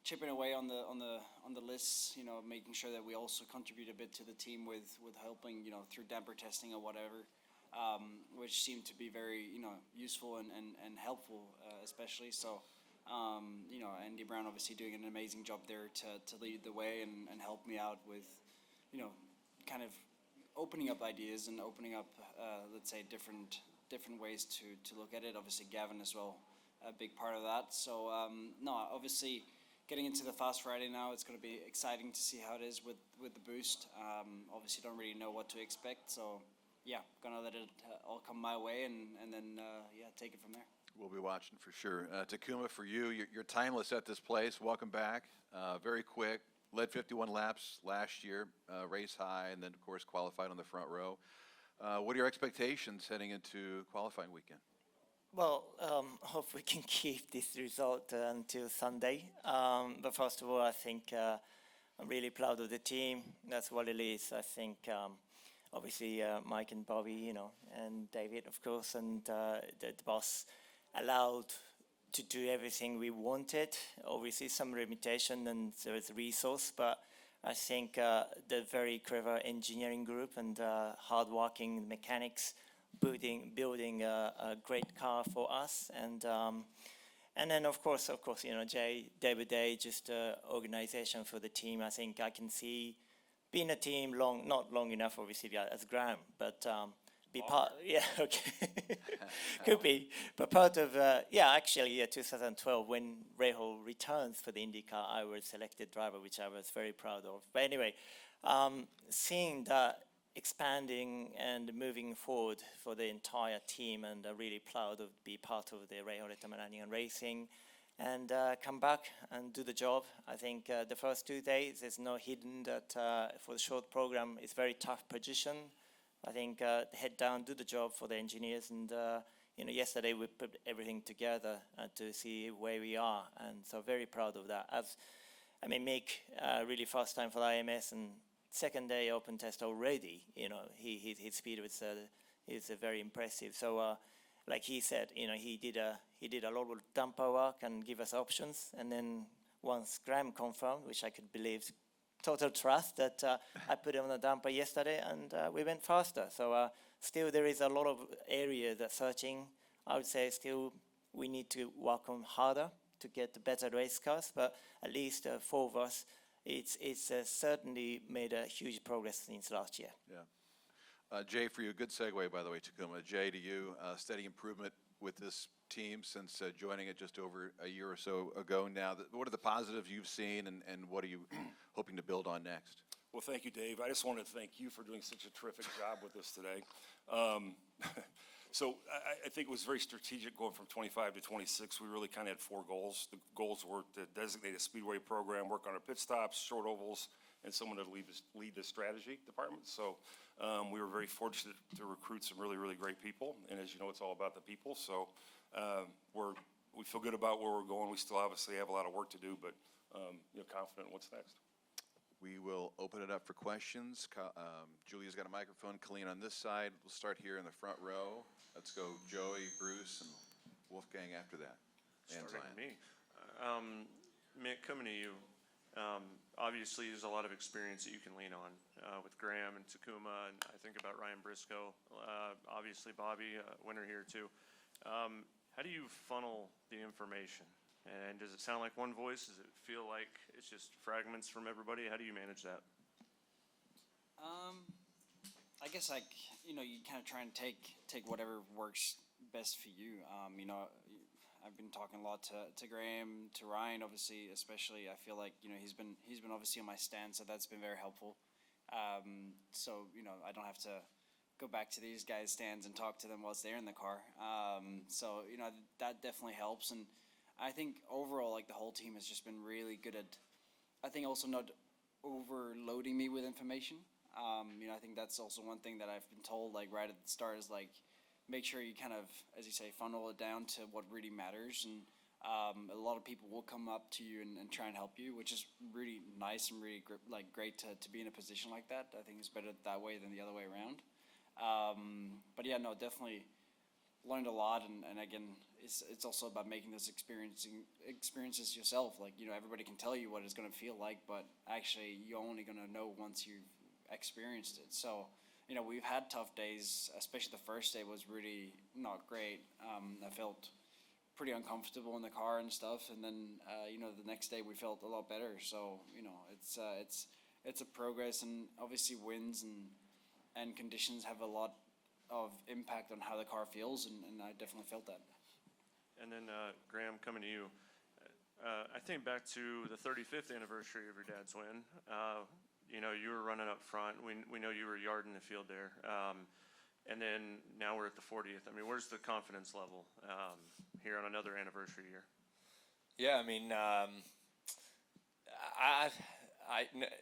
chipping away on the lists, making sure that we also contribute a bit to the team with helping, through damper testing or whatever, which seemed to be very, useful and helpful, especially. So, Andy Brown obviously doing an amazing job there to lead the way and help me out with, kind of opening up ideas and opening up, let's say, different ways to look at it. Obviously, Gavin as well, a big part of that. So, obviously, getting into the Fast Friday now, it's going to be exciting to see how it is with the boost. Obviously, don't really know what to expect. So, gonna let it all come my way and then, take it from there. We'll be watching for sure. Takuma, for you, you're timeless at this place. Welcome back. Very quick. Led 51 laps last year, race high, and then, of course, qualified on the front row. What are your expectations heading into qualifying weekend? Well, hope we can keep this result until Sunday. But first of all, I think I'm really proud of the team. That's what it is. I think, obviously, Mike and Bobby, and David, of course, and the boss allowed to do everything we wanted. Obviously, some limitation and there is a resource, but I think the very clever engineering group and hardworking mechanics building a great car for us, and then of course, Jay, day by day, just organization for the team. I think I can see being a team not long enough, obviously, as Graham, but be part. Yeah, okay, could be, but part of 2012 when Rahal returns for the IndyCar, I was selected driver, which I was very proud of. But anyway, seeing that expanding and moving forward for the entire team, and really proud of be part of the Rahal and Racing, and come back and do the job. I think the first 2 days, there's no hidden that for the short program, it's very tough position. I think head down, do the job for the engineers, and yesterday we put everything together to see where we are, and so very proud of that. Mick, really first time for the IMS, and second day open test already. His speed was is very impressive. So, like he said, he did a lot of damper work and give us options, and then once Graham confirmed, which I could believe, total trust that I put him on the damper yesterday, and we went faster. So still there is a lot of area that searching. I would say still we need to work on harder to get the better race cars, but at least four of us, it's certainly made a huge progress since last year. Yeah. Jay, for you, good segue, by the way, Takuma. Jay, to you, steady improvement with this team since joining it just over a year or so ago now. What are the positives you've seen, and what are you hoping to build on next? Well, thank you, Dave. I just wanted to thank you for doing such a terrific job with us today. So I think it was very strategic going from 25 to 26. We really kind of had four goals. The goals were to designate a speedway program, work on our pit stops, short ovals, and someone to lead the strategy department. So we were very fortunate to recruit some really, really great people. And as you know, it's all about the people. So we feel good about where we're going. We still obviously have a lot of work to do, but confident in what's next. We will open it up for questions. Julia's got a microphone. Colleen on this side. We'll start here in the front row. Let's go Joey, Bruce, and Wolfgang after that. And Starting Zion. with me. Mick, coming to you. Obviously, there's a lot of experience that you can lean on with Graham and Takuma, and I think about Ryan Briscoe. Obviously, Bobby, winner here too. How do you funnel the information? And does it sound like one voice? Does it feel like it's just fragments from everybody? How do you manage that? I guess like, you know, you kind of try and take whatever works best for you. You know, I've been talking a lot to Graham, to Ryan, obviously, especially. I feel like, you know, he's been obviously on my stand, so that's been very helpful. So, you know, I don't have to go back to these guys' stands and talk to them whilst they're in the car. So, you know, that definitely helps. And I think overall, like, the whole team has just been really good at, I think, also not overloading me with information. You know, I think that's also one thing that I've been told, like, right at the start is, like, make sure you kind of, as you say, funnel it down to what really matters. And a lot of people will come up to you and try and help you, which is really nice and really great to be in a position like that. I think it's better that way than the other way around. But yeah, no, definitely learned a lot. And again, it's also about making those experiences yourself. Like, you know, everybody can tell you what it's going to feel like, but actually you're only going to know once you've experienced it. So, you know, we've had tough days, especially the first day was really not great. I felt pretty uncomfortable in the car and stuff. And then, you know, the next day we felt a lot better. So, you know, it's a progress, and obviously wins and conditions have a lot of impact on how the car feels. And I definitely felt that. And then, Graham, coming to you, I think back to the 35th anniversary of your dad's win. You know, you were running up front. We know you were yarding the field there. And then now we're at the 40th. I mean, where's the confidence level here on another anniversary year? Yeah, I mean,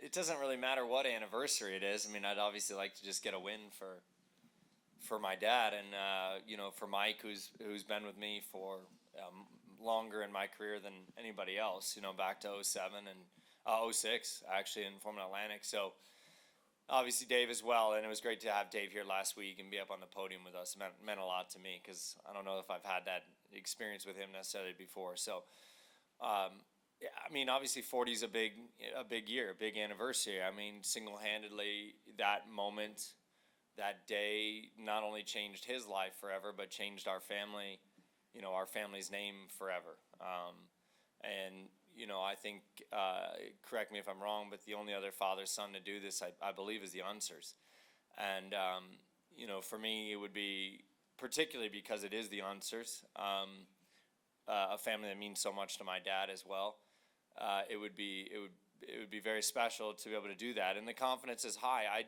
it doesn't really matter what anniversary it is. I mean, I'd obviously like to just get a win for my dad, and you know, for Mike, who's been with me for longer in my career than anybody else. You know, back to 07 and 06 actually in Formula Atlantic. So obviously Dave as well, and it was great to have Dave here last week and be up on the podium with us. It meant a lot to me because I don't know if I've had that experience with him necessarily before. So yeah, I mean, obviously 40 is a big year, a big anniversary. I mean, single-handedly, that moment, that day, not only changed his life forever, but changed our family, you know, our family's name forever. And, you know, I think, correct me if I'm wrong, but the only other father-son to do this, I believe, is the Unsers. And, you know, for me, it would be, particularly because it is the Unsers, a family that means so much to my dad as well. It would be very special to be able to do that, and the confidence is high. I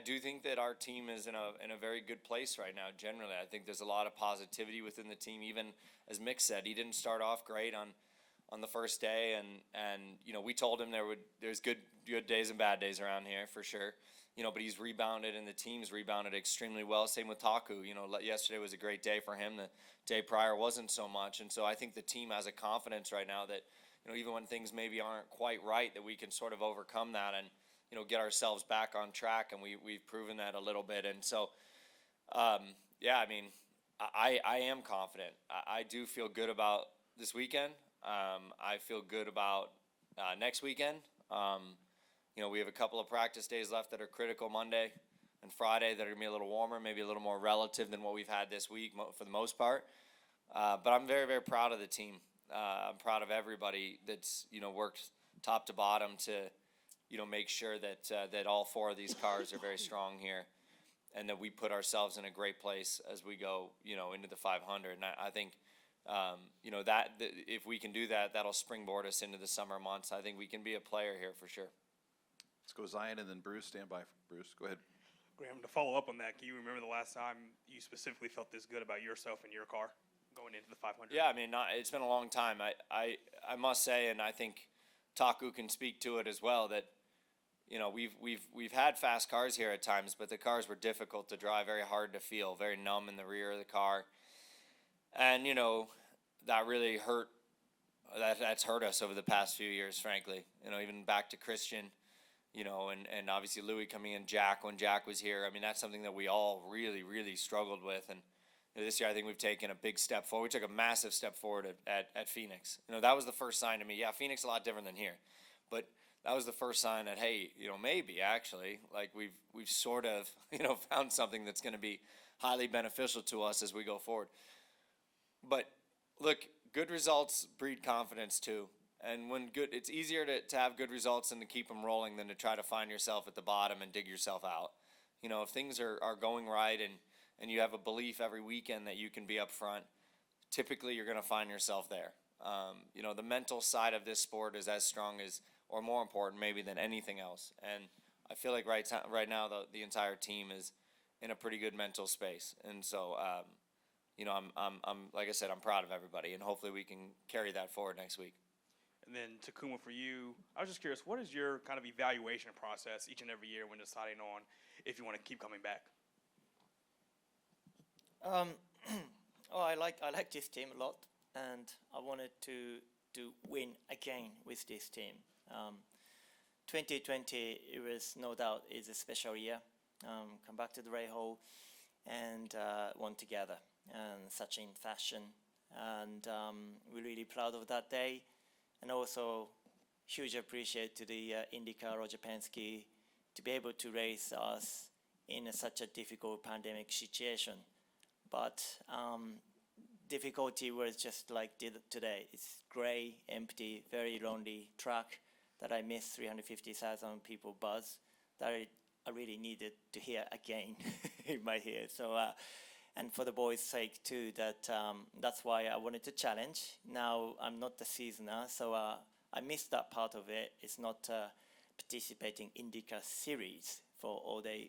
do think that our team is in a very good place right now. Generally, I think there's a lot of positivity within the team. Even as Mick said, he didn't start off great on the first day, and you know, we told him there's good days and bad days around here for sure. You know, but he's rebounded, and the team's rebounded extremely well. Same with Taku. You know, yesterday was a great day for him. The day prior wasn't so much, and so I think the team has a confidence right now that, you know, even when things maybe aren't quite right, that we can sort of overcome that and, you know, get ourselves back on track, and we've proven that a little bit. And so, yeah, I mean, I am confident. I do feel good about this weekend. I feel good about next weekend. You know, we have a couple of practice days left that are critical, Monday and Friday, that are going to be a little warmer, maybe a little more relative than what we've had this week for the most part. But I'm very, very proud of the team. I'm proud of everybody that's, you know, worked top to bottom to, you know, make sure that all four of these cars are very strong here, and that we put ourselves in a great place as we go, you know, into the 500. And I think, you know, that if we can do that, that'll springboard us into the summer months. I think we can be a player here for sure. Let's go Zion and then Bruce. Stand by, Bruce. Go ahead. Graham, to follow up on that, can you remember the last time you specifically felt this good about yourself and your car going into the 500? Yeah, I mean, it's been a long time. I must say, and I think Taku can speak to it as well, that, you know, we've had fast cars here at times, but the cars were difficult to drive, very hard to feel, very numb in the rear of the car. And, you know, that really hurt. That's hurt us over the past few years, frankly. You know, even back to Christian, you know, and obviously Louis coming in, Jack, when Jack was here. I mean, that's something that we all really, really struggled with. And you know, this year I think we've taken a big step forward. We took a massive step forward at Phoenix. You know, that was the first sign to me. Yeah, Phoenix is a lot different than here. But that was the first sign that, hey, you know, maybe actually, like we've sort of, you know, found something that's going to be highly beneficial to us as we go forward. But look, good results breed confidence too. And when it's easier to have good results and to keep them rolling than to try to find yourself at the bottom and dig yourself out. You know, if things are going right and you have a belief every weekend that you can be up front, typically you're going to find yourself there. You know, the mental side of this sport is as strong as, or more important maybe than anything else. And I feel like right now the entire team is in a pretty good mental space. And so, you know, I'm like I said, I'm proud of everybody, and hopefully we can carry that forward next week. And then Takuma, for you, I was just curious, what is your kind of evaluation process each and every year when deciding on if you want to keep coming back? I like this team a lot, and I wanted to win again with this team. 2020, it was no doubt is a special year. Come back to the Ray Hall and won together, and such in fashion. And we're really proud of that day. And also, huge appreciate to the IndyCar Roger Penske to be able to race us in such a difficult pandemic situation. But difficulty was just like today. It's gray, empty, very lonely track that I missed 350,000 people buzz that I really needed to hear again in my ear. So, and for the boys' sake too, that's why I wanted to challenge. Now I'm not the seasoner, so I missed that part of it. It's not participating IndyCar series for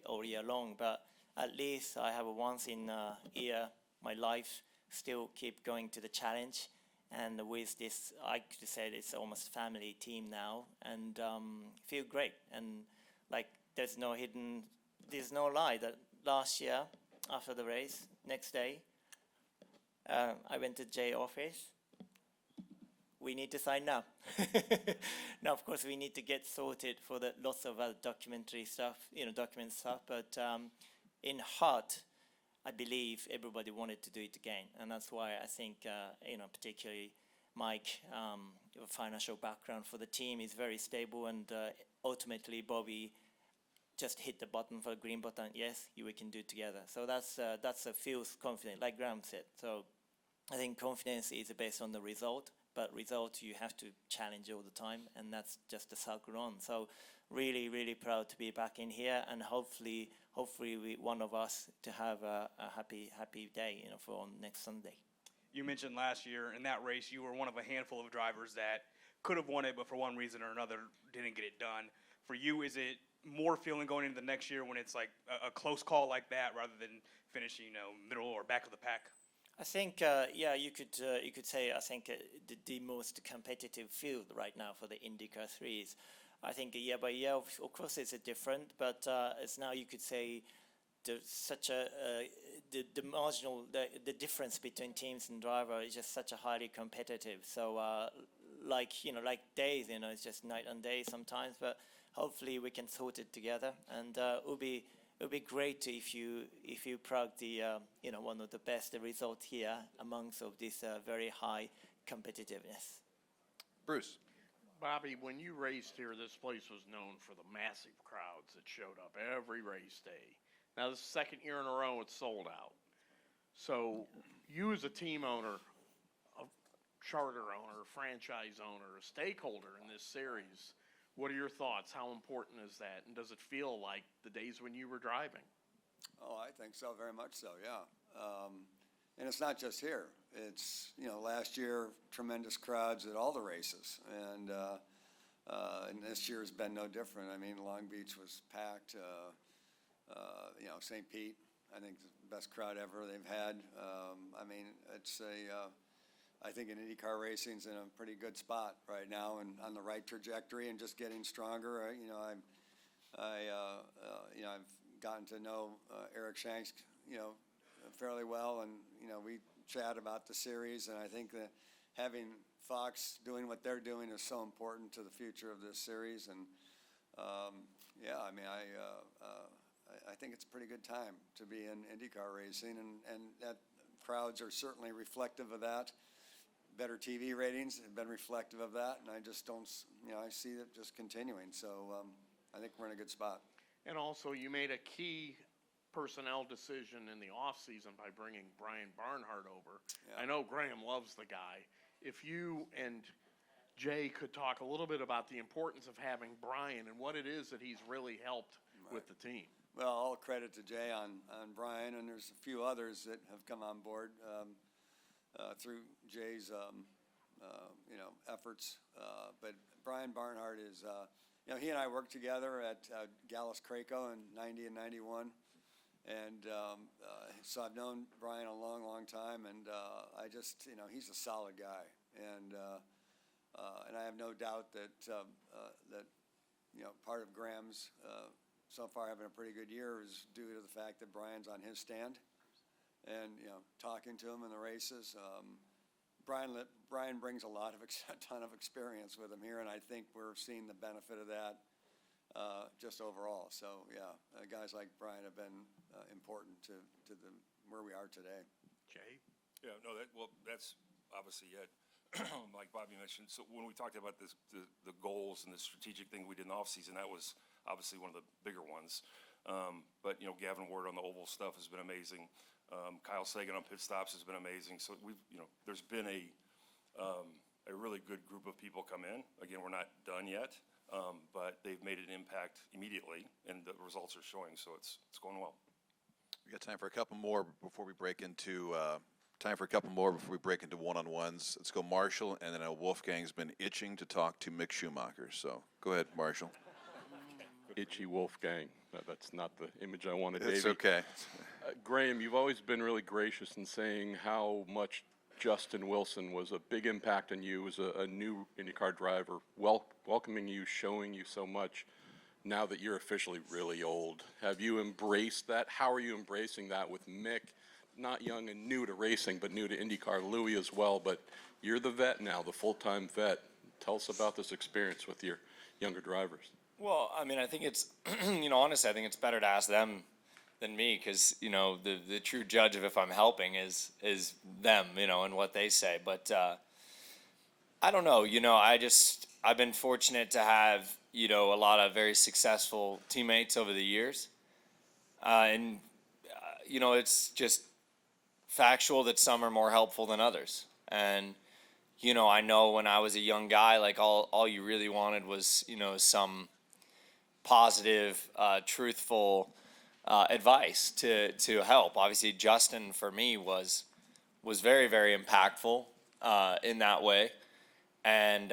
all year long, but at least I have a once in a year my life still keep going to the challenge. And with this, I could say it's almost family team now, and feel great. And like there's no lie that last year after the race, next day, I went to Jay's office. We need to sign now. Now, of course, we need to get sorted for the lots of other documentary stuff, document stuff. But in heart, I believe everybody wanted to do it again, and that's why I think, particularly Mike, financial background for the team is very stable, and ultimately Bobby just hit the button for the green button. Yes, we can do it together. So that's a feels confident, like Graham said. So I think confidence is based on the result, but result you have to challenge all the time, and that's just the circle on. So really, really proud to be back in here, and hopefully one of us to have a happy day, for next Sunday. You mentioned last year in that race you were one of a handful of drivers that could have won it, but for one reason or another didn't get it done. For you, is it more feeling going into the next year when it's like a close call like that rather than finishing, middle or back of the pack? I think, you could say I think the most competitive field right now for the IndyCar 3s. I think year by year, of course, it's different, but it's now you could say there's such the marginal the difference between teams and driver is just such a highly competitive. So like days, it's just night and day sometimes, but hopefully we can sort it together, and it would be great if you plug the one of the best results here amongst of this very high competitiveness. Bruce. Bobby, when you raced here, this place was known for the massive crowds that showed up every race day. Now, this is the second year in a row it's sold out. So you as a team owner, a charter owner, franchise owner, a stakeholder in this series, what are your thoughts? How important is that? And does it feel like the days when you were driving? Oh, I think so, very much so, yeah. And it's not just here. It's, last year, tremendous crowds at all the races. And this year has been no different. I mean, Long Beach was packed. St. Pete, I think the best crowd ever they've had. I think in IndyCar racing's in a pretty good spot right now and on the right trajectory and just getting stronger. I've gotten to know Eric Shanks, fairly well, and we chat about the series, and I think that having Fox doing what they're doing is so important to the future of this series. And I think it's a pretty good time to be in IndyCar racing, and that crowds are certainly reflective of that. Better TV ratings have been reflective of that, and I just don't, I see it just continuing. So I think we're in a good spot. And also, you made a key personnel decision in the offseason by bringing Brian Barnhart over. Yeah. I know Graham loves the guy. If you and Jay could talk a little bit about the importance of having Brian and what it is that he's really helped with the team. Well, all credit to Jay on Brian, and there's a few others that have come on board through Jay's, efforts. But Brian Barnhart is, he and I worked together at Gallus Craco in 90 and 91. And so I've known Brian a long, long time, and I just, he's a solid guy. And I have no doubt that, part of Graham's so far having a pretty good year is due to the fact that Brian's on his stand and, talking to him in the races. Brian brings a ton of experience with him here, and I think we're seeing the benefit of that just overall. So, guys like Brian have been important to where we are today. Jay? Yeah, no, that's obviously it. Like Bobby mentioned, so when we talked about this, the goals and the strategic thing we did in the offseason, that was obviously one of the bigger ones. But, Gavin Ward on the oval stuff has been amazing. Kyle Sagan on pit stops has been amazing. So there's been a really good group of people come in. Again, we're not done yet, but they've made an impact immediately, and the results are showing, so it's going well. We got time for a couple more before we break into one-on-ones. Let's go Marshall, and then Wolfgang's been itching to talk to Mick Schumacher. So go ahead, Marshall. Itchy Wolfgang. That's not the image I wanted, Davey. It's okay. Graham, you've always been really gracious in saying how much Justin Wilson was a big impact on you as a new IndyCar driver, welcoming you, showing you so much. Now that you're officially really old, have you embraced that? How are you embracing that with Mick? Not young and new to racing, but new to IndyCar, Louis as well, but you're the vet now, the full-time vet. Tell us about this experience with your younger drivers. Well, I mean, I think it's, honestly, I think it's better to ask them than me, because, the true judge of if I'm helping is them, and what they say. But I don't know, I've been fortunate to have, a lot of very successful teammates over the years. And it's just factual that some are more helpful than others. And, I know when I was a young guy, like all you really wanted was, some positive, truthful advice to help. Obviously, Justin for me was very, very impactful in that way. And,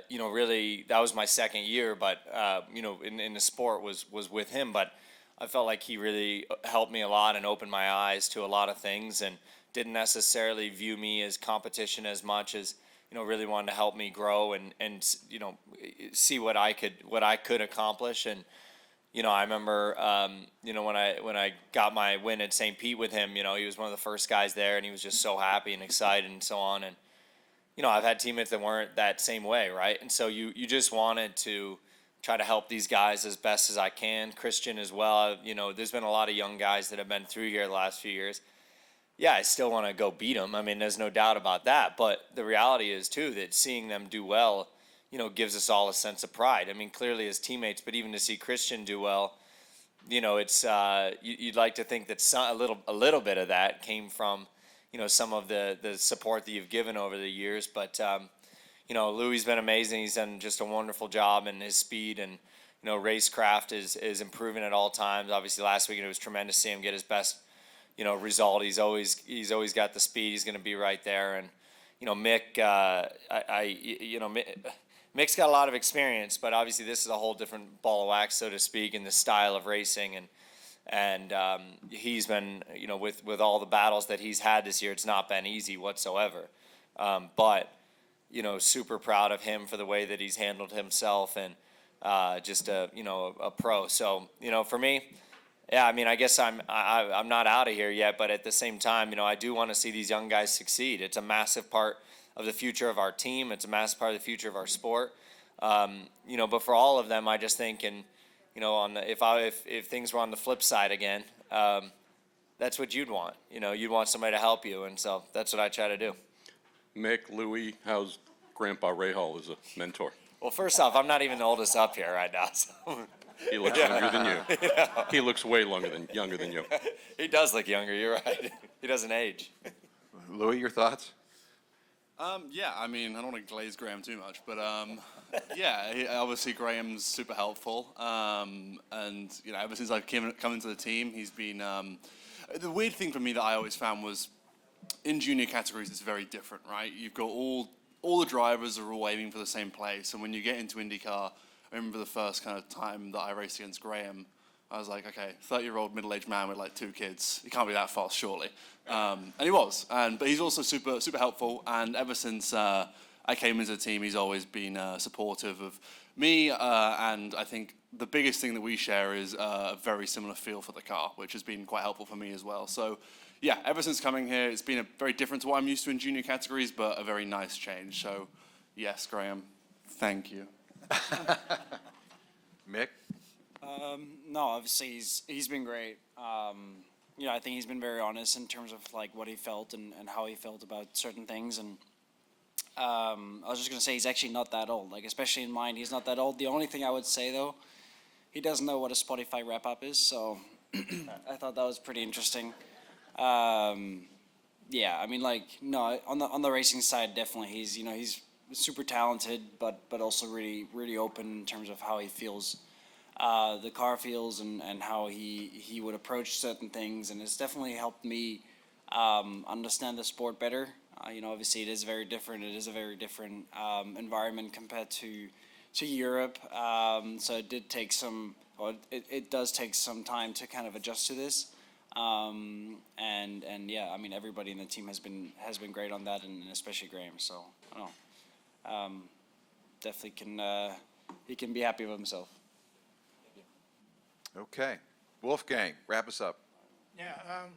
really that was my second year, but, in the sport was with him. But I felt like he really helped me a lot and opened my eyes to a lot of things, and didn't necessarily view me as competition as much as, really wanted to help me grow and see what I could accomplish. And, I remember, when I got my win at St. Pete with him, he was one of the first guys there, and he was just so happy and excited and so on. And, I've had teammates that weren't that same way, right? And so you just wanted to try to help these guys as best as I can. Christian as well. There's been a lot of young guys that have been through here the last few years. Yeah, I still want to go beat them. I mean, there's no doubt about that. But the reality is, too, that seeing them do well, gives us all a sense of pride. I mean, clearly as teammates, but even to see Christian do well, it's you'd like to think that a little bit of that came from, some of the support that you've given over the years. But Louis been amazing. He's done just a wonderful job, and his speed and, racecraft is improving at all times. Obviously, last weekend it was tremendous to see him get his best, result. He's always got the speed. He's going to be right there. And, Mick, Mick's got a lot of experience, but obviously this is a whole different ball of wax, so to speak, in the style of racing. And he's been, with all the battles that he's had this year, it's not been easy whatsoever. But super proud of him for the way that he's handled himself, and just a pro. So, for me, yeah, I mean, I guess I'm not out of here yet, but at the same time, I do want to see these young guys succeed. It's a massive part of the future of our team. It's a massive part of the future of our sport. But for all of them, I just think, and if things were on the flip side again, that's what you'd want. You'd want somebody to help you, and so that's what I try to do. Mick, Louis, how's Grandpa Rahal as a mentor? Well, first off, I'm not even the oldest up here right now, so. He looks younger than you. He looks way younger than you. He does look younger, you're right. He doesn't age. Louis, your thoughts? Yeah, I mean, I don't want to glaze Graham too much, but yeah, obviously Graham's super helpful. And, you know, ever since I've come into the team, he's been, the weird thing for me that I always found was in junior categories, it's very different, right? You've got all the drivers are all aiming for the same place. And when you get into IndyCar, I remember the first kind of time that I raced against Graham, I was like, okay, 30-year-old middle-aged man with like 2 kids. He can't be that fast, surely. And he was. But he's also super helpful. And ever since I came into the team, he's always been supportive of me. And I think the biggest thing that we share is a very similar feel for the car, which has been quite helpful for me as well. So yeah, ever since coming here, it's been very different to what I'm used to in junior categories, but a very nice change. So yes, Graham, thank you. Mick? No, obviously he's been great. You know, I think he's been very honest in terms of like what he felt and how he felt about certain things. And I was just gonna say he's actually not that old. Like especially in mine, he's not that old. The only thing I would say though, he doesn't know what a Spotify wrap up is. So I thought that was pretty interesting. Yeah, I mean like no, on the racing side definitely he's super talented, but also really open in terms of how he feels. The car feels and how he would approach certain things, and it's definitely helped me understand the sport better. You know, obviously it is very different. It is a very different environment compared to Europe. So it does take some time to kind of adjust to this. And yeah, I mean everybody in the team has been great on that, and especially Graham. So I don't know, definitely he can be happy with himself. Okay. Wolfgang, wrap us up. Yeah,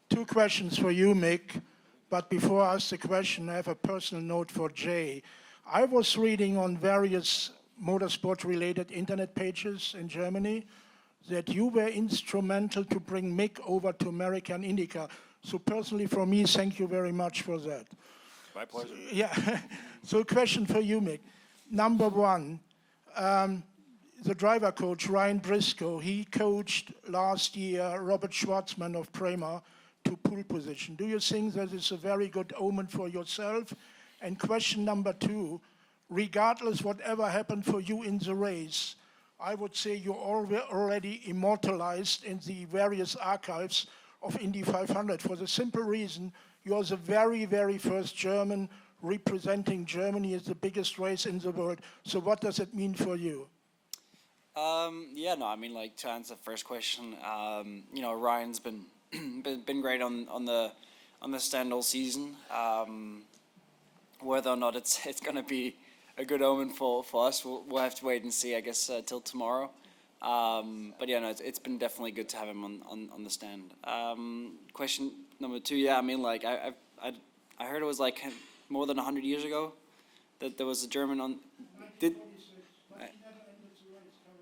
2 questions for you, Mick. But before I ask the question, I have a personal note for Jay. I was reading on various motorsport-related internet pages in Germany that you were instrumental to bring Mick over to American IndyCar. So personally, for me, thank you very much for that. My pleasure. So, yeah. So a question for you, Mick. Number 1, the driver coach, Ryan Briscoe, he coached last year Robert Schwartzman of Prema to pole position. Do you think that is a very good omen for yourself? And question number 2, regardless whatever happened for you in the race, I would say you're already immortalized in the various archives of Indy 500 for the simple reason you're the very, very first German representing Germany as the biggest race in the world. So what does it mean for you? Yeah, no, I mean, like to answer the first question, you know, Ryan's been great on the stand all season. Whether or not it's going to be a good omen for us, we'll have to wait and see, I guess, till tomorrow. But yeah, no, it's been definitely good to have him on the stand. Question number 2, yeah, I mean, like I heard it was like more than 100 years ago that there was a German on.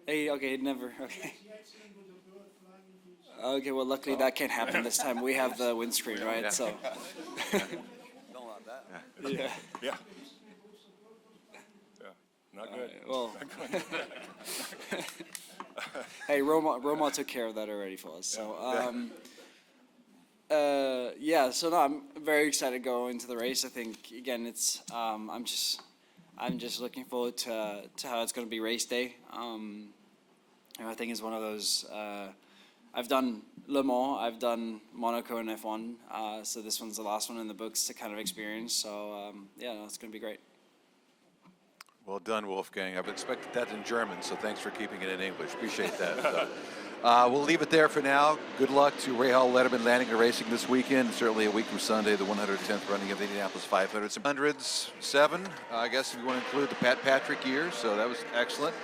Hey, okay, never, okay. Okay, well, luckily that can't happen this time. We have the windscreen, right? Yeah. So. Don't want that. Yeah. Yeah. Not good. Well. Not good. Hey, Roma took care of that already for us. So, yeah. So no, I'm very excited to go into the race. I think again, it's I'm just looking forward to how it's going to be race day. And I think it's one of those. I've done Le Mans, I've done Monaco and F1, so this one's the last one in the books to kind of experience. So yeah, no, it's going to be great. Well done, Wolfgang. I've expected that in German, so thanks for keeping it in English. Appreciate that. We'll leave it there for now. Good luck to Ray Hall Letterman landing and racing this weekend. Certainly a week from Sunday, the 110th running of the Indianapolis 500. Some hundreds, 7, I guess, if you want to include the Pat Patrick years. So that was excellent.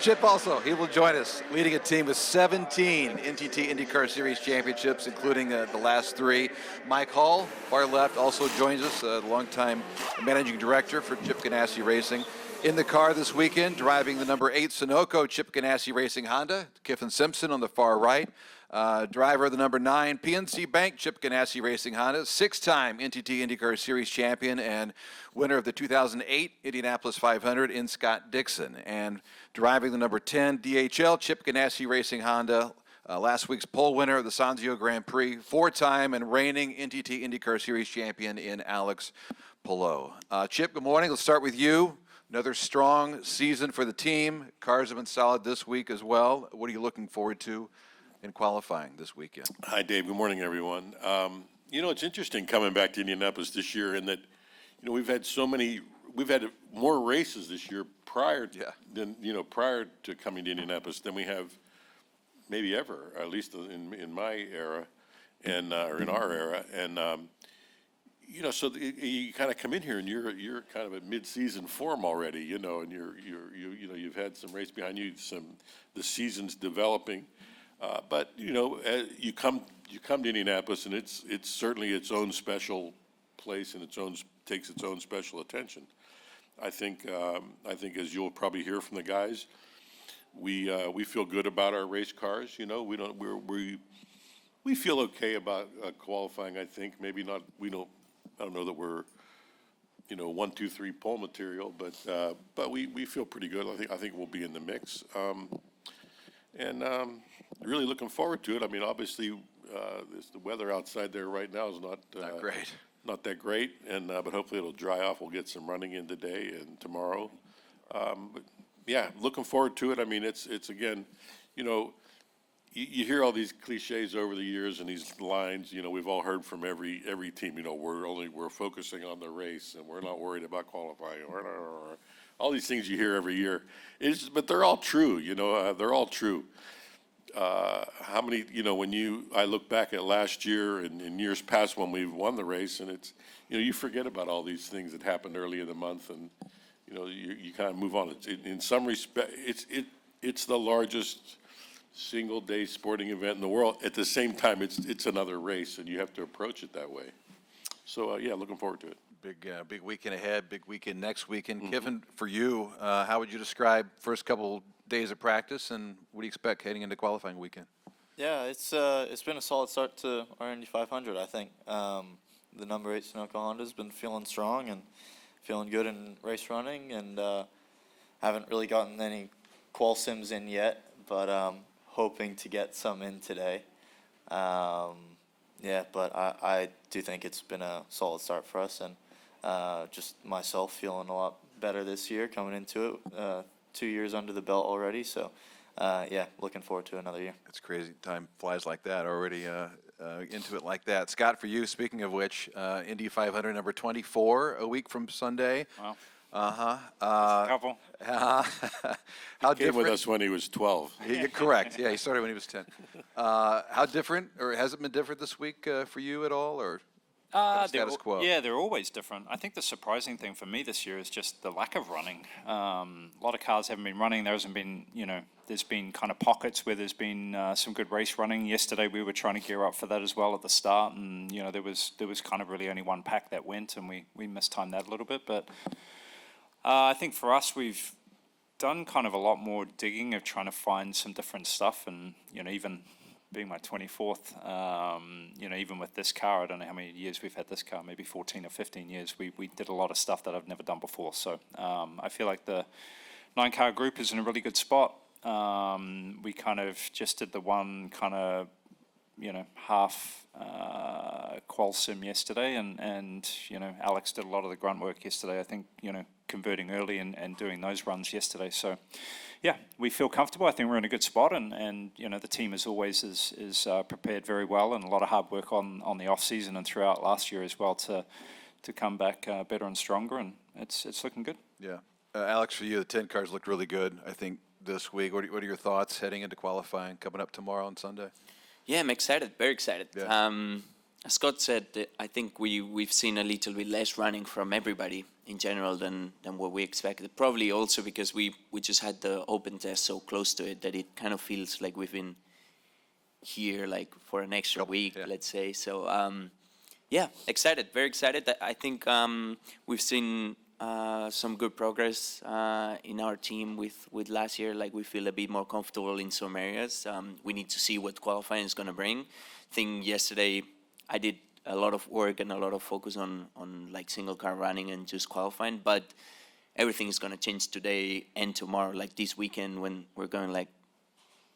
Chip also, he will join us, leading a team with 17 NTT IndyCar Series championships, including the last 3. Mike Hall, far left, also joins us, the longtime managing director for Chip Ganassi Racing. In the car this weekend, driving the number 8 Sunoco Chip Ganassi Racing Honda, Kiffin Simpson on the far right. Driver of the number 9 PNC Bank Chip Ganassi Racing Honda, 6-time NTT IndyCar Series champion and winner of the 2008 Indianapolis 500 in Scott Dixon. And driving the number 10 DHL Chip Ganassi Racing Honda, last week's pole winner of the Sanzio Grand Prix, 4-time and reigning NTT IndyCar Series champion in Alex Palou. Chip, good morning. Let's start with you. Another strong season for the team. Cars have been solid this week as well. What are you looking forward to in qualifying this weekend? Hi, Dave. Good morning, everyone. It's interesting coming back to Indianapolis this year in that, we've had more races this year prior to coming to Indianapolis than we have maybe ever, at least in my era and or in our era. And so you kind of come in here and you're kind of at mid-season form already, and you've had some race behind you, the season's developing. But you come to Indianapolis, and it's certainly its own special place and takes its own special attention. I think as you'll probably hear from the guys, we feel good about our race cars. We feel okay about qualifying. I think maybe not. I don't know that we're 1, 2, 3 pole material, but we feel pretty good. I think we'll be in the mix. Really looking forward to it. I mean, obviously, the weather outside there right now is not great. Not that great, but hopefully it'll dry off. We'll get some running in today and tomorrow. But yeah, looking forward to it. I mean, it's again, you hear all these cliches over the years and these lines. We've all heard from every team. We're focusing on the race and we're not worried about qualifying. All these things you hear every year, but they're all true. They're all true. How many, I look back at last year and in years past when we've won the race, and it's, you forget about all these things that happened early in the month, and, you kind of move on. In some respect, it's the largest single-day sporting event in the world. At the same time, it's another race, and you have to approach it that way. So, yeah, looking forward to it. Big weekend ahead, big weekend next weekend. Kevin, for you, how would you describe first couple days of practice, and what do you expect heading into qualifying weekend? Yeah, it's been a solid start to our Indy 500, I think. The number 8 Sunoco Honda's been feeling strong and feeling good in race running, and haven't really gotten any qual sims in yet, but hoping to get some in today. Yeah, but I do think it's been a solid start for us, and just myself feeling a lot better this year coming into it. 2 years under the belt already, so yeah, looking forward to another year. It's crazy. Time flies like that already. Into it like that. Scott, for you, speaking of which, Indy 500 number 24, a week from Sunday. Wow. A couple. How He came with us when he was 12. Correct. Yeah, he started when he was 10. How different, or has it been different this week for you at all, or status quo? Yeah, they're always different. I think the surprising thing for me this year is just the lack of running. A lot of cars haven't been running. There hasn't been, there's been kind of pockets where there's been some good race running. Yesterday we were trying to gear up for that as well at the start, and there was kind of really only one pack that went, and we mistimed that a little bit. But I think for us, we've done kind of a lot more digging of trying to find some different stuff, and even being my 24th, even with this car, I don't know how many years we've had this car, maybe 14 or 15 years, we did a lot of stuff that I've never done before. So I feel like the 9-car group is in a really good spot. We kind of just did the one kind of, half qual sim yesterday, and Alex did a lot of the grunt work yesterday, I think, converting early and doing those runs yesterday. So yeah, we feel comfortable. I think we're in a good spot, and the team as always is prepared very well, and a lot of hard work on the off season and throughout last year as well to come back better and stronger, and it's looking good. Yeah, Alex, for you, the 10 cars looked really good, I think, this week. What are your thoughts heading into qualifying coming up tomorrow and Sunday? Yeah, I'm excited, very excited. Yeah. As Scott said, I think we've seen a little bit less running from everybody in general than what we expected. Probably also because we just had the open test so close to it that it kind of feels like we've been here like for an extra week, let's say. So yeah, excited, very excited. I think we've seen some good progress in our team with last year. Like we feel a bit more comfortable in some areas. We need to see what qualifying is going to bring. I think yesterday I did a lot of work and a lot of focus on like single car running and just qualifying, but everything is going to change today and tomorrow, like this weekend when we're going like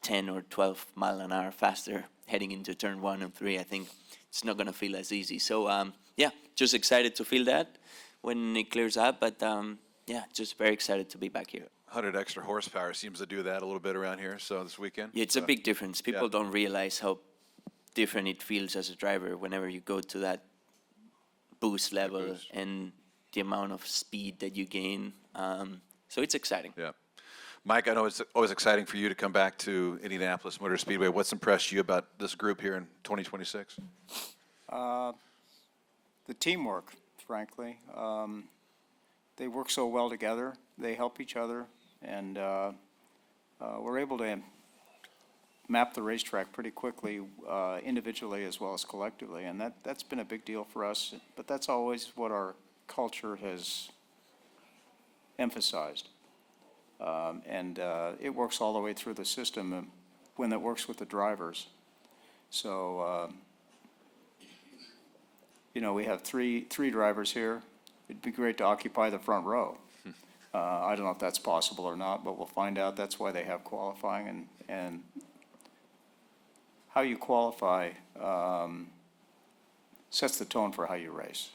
10 or 12 mile an hour faster heading into turn 1 and 3, I think it's not going to feel as easy. So yeah, just excited to feel that when it clears up, but yeah, just very excited to be back here. 100 extra horsepower seems to do that a little bit around here, so this weekend. Yeah, it's a big difference. People yeah. don't realize how different it feels as a driver whenever you go to that boost level and the amount of speed that you gain. So it's exciting. Yeah. Mike, I know it's always exciting for you to come back to Indianapolis Motor Speedway. What's impressed you about this group here in 2026? The teamwork, frankly. They work so well together. They help each other, and we're able to map the racetrack pretty quickly, individually as well as collectively, and that's been a big deal for us. But that's always what our culture has emphasized. And it works all the way through the system when it works with the drivers. So, you know, we have three drivers here. It'd be great to occupy the front row. I don't know if that's possible or not, but we'll find out. That's why they have qualifying, and how you qualify sets the tone for how you race.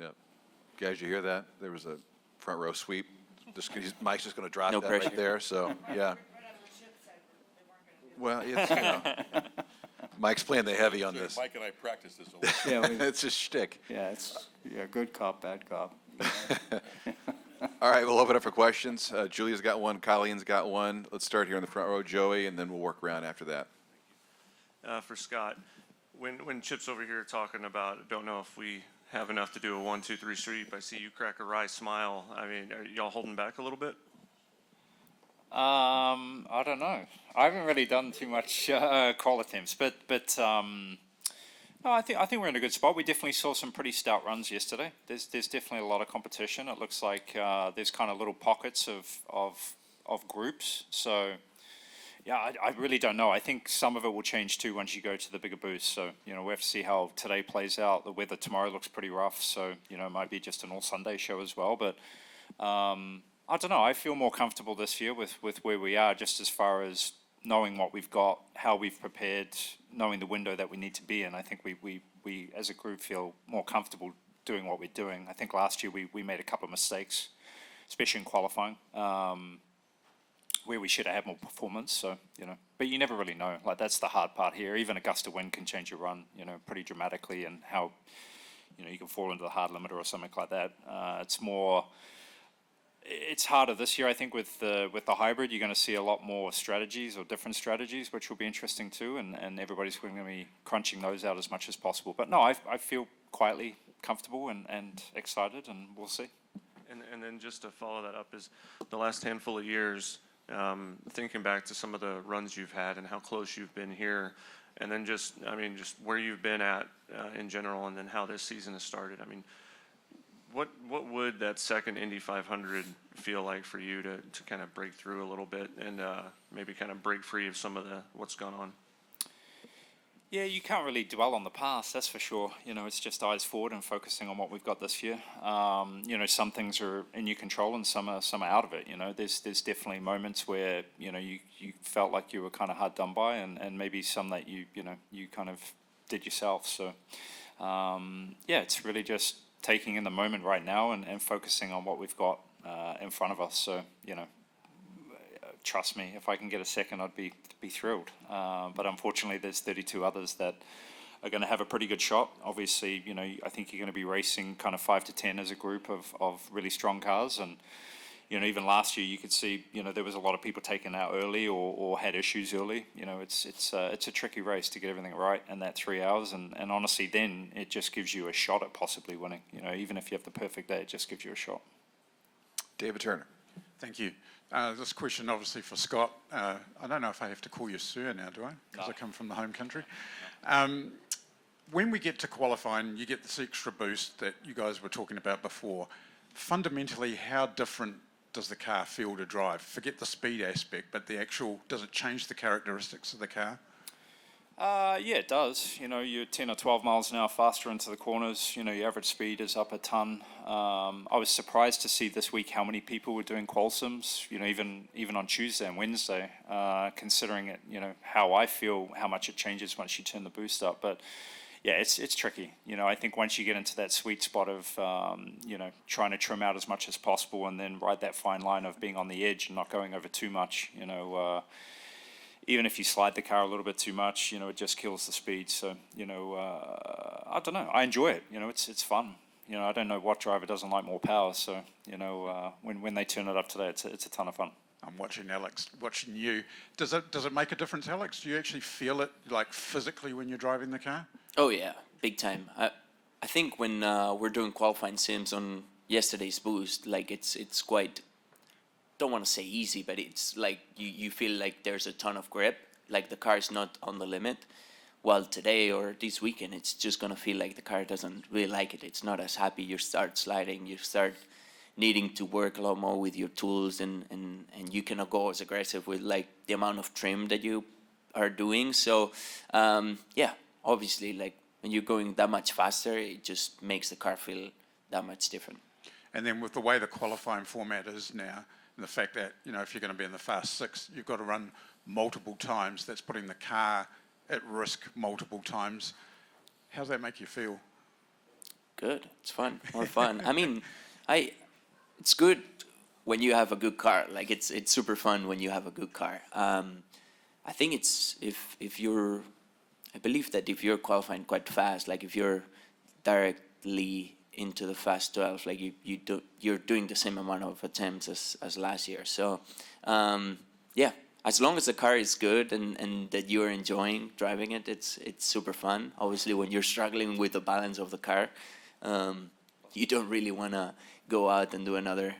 Yeah. Guys, you hear that? There was a front row sweep. Mike's just going to drop No that pressure. right there, so, yeah. Well, it's, you know, Mike's playing the heavy on this. Mike and I practiced this a lot. Yeah, It's a shtick. yeah, it's good cop, bad cop. All right, we'll open up for questions. Julia's got one, Colleen's got one. Let's start here in the front row, Joey, and then we'll work around after that. For Scott, when Chip's over here talking about, don't know if we have enough to do a 1, 2, 3 sweep, I see you crack a wry smile. I mean, are y'all holding back a little bit? I don't know. I haven't really done too much crawl attempts, but no, I think we're in a good spot. We definitely saw some pretty stout runs yesterday. There's definitely a lot of competition. It looks like there's kind of little pockets of groups. So yeah, I really don't know. I think some of it will change too once you go to the bigger boost. So you know, we have to see how today plays out. The weather tomorrow looks pretty rough, so you know, it might be just an all Sunday show as well. But I don't know. I feel more comfortable this year with where we are, just as far as knowing what we've got, how we've prepared, knowing the window that we need to be in. I think we as a group feel more comfortable doing what we're doing. I think last year we made a couple of mistakes, especially in qualifying, where we should have had more performance. So, you know, but you never really know. Like, that's the hard part here. Even a gust of wind can change your run, you know, pretty dramatically, and how, you know, you can fall into the hard limiter or something like that. It's harder this year, I think, with the hybrid. You're going to see a lot more strategies or different strategies, which will be interesting too, and everybody's going to be crunching those out as much as possible. But no, I feel quietly comfortable and excited, and we'll see. And then just to follow that up is the last handful of years, thinking back to some of the runs you've had and how close you've been here, and then just where you've been at in general, and then how this season has started. I mean, what would that second Indy 500 feel like for you to kind of break through a little bit and maybe kind of break free of some of what's gone on? Yeah, you can't really dwell on the past, that's for sure. You know, it's just eyes forward and focusing on what we've got this year. You know, some things are in your control and some are out of it. You know, there's definitely moments where, you know, you felt like you were kind of hard done by, and maybe some that you kind of did yourself. So, yeah, it's really just taking in the moment right now and focusing on what we've got in front of us. So, you know, trust me, if I can get a second, I'd be thrilled. But unfortunately, there's 32 others that are going to have a pretty good shot. Obviously, you know, I think you're going to be racing kind of 5 to 10 as a group of really strong cars. And, you know, even last year, you could see, you know, there was a lot of people taken out early or had issues early. You know, it's a tricky race to get everything right in that 3 hours. And honestly, then it just gives you a shot at possibly winning. You know, even if you have the perfect day, it just gives you a shot. David Turner. Thank you. This question obviously for Scott. I don't know if I have to call you sir now, do I? Because I come from the home country. When we get to qualifying, you get this extra boost that you guys were talking about before. Fundamentally, how different does the car feel to drive? Forget the speed aspect, but the actual, does it change the characteristics of the car? Yeah, it does. You know, you're 10 or 12 miles an hour faster into the corners. You know, your average speed is up a ton. I was surprised to see this week how many people were doing qual sims, you know, even on Tuesday and Wednesday, considering it, you know, how I feel, how much it changes once you turn the boost up. But yeah, it's tricky. You know, I think once you get into that sweet spot of, you know, trying to trim out as much as possible and then ride that fine line of being on the edge and not going over too much, you know, even if you slide the car a little bit too much, you know, it just kills the speed. So, you know, I don't know. I enjoy it. You know, it's fun. You know, I don't know what driver doesn't like more power. So, you know, when they turn it up today, it's a ton of fun. I'm watching Alex, watching you. Does it make a difference, Alex? Do you actually feel it, like, physically when you're driving the car? Oh yeah, big time. I think when we're doing qualifying sims on yesterday's boost, like it's quite, don't want to say easy, but it's like you feel like there's a ton of grip, like the car is not on the limit. While today or this weekend, it's just gonna feel like the car doesn't really like it. It's not as happy. You start sliding. You start needing to work a lot more with your tools, and you cannot go as aggressive with like the amount of trim that you are doing. So yeah, obviously, like when you're going that much faster, it just makes the car feel that much different. And then with the way the qualifying format is now, and the fact that, you know, if you're going to be in the fast six, you've got to run multiple times. That's putting the car at risk multiple times. How does that make you feel? Good. It's fun. More fun. I mean, it's good when you have a good car. Like it's super fun when you have a good car. I think it's I believe that if you're qualifying quite fast, like if you're directly into the fast 12, like you're doing the same amount of attempts as last year. So yeah, as long as the car is good and that you're enjoying driving it, it's super fun. Obviously, when you're struggling with the balance of the car, you don't really want to go out and do another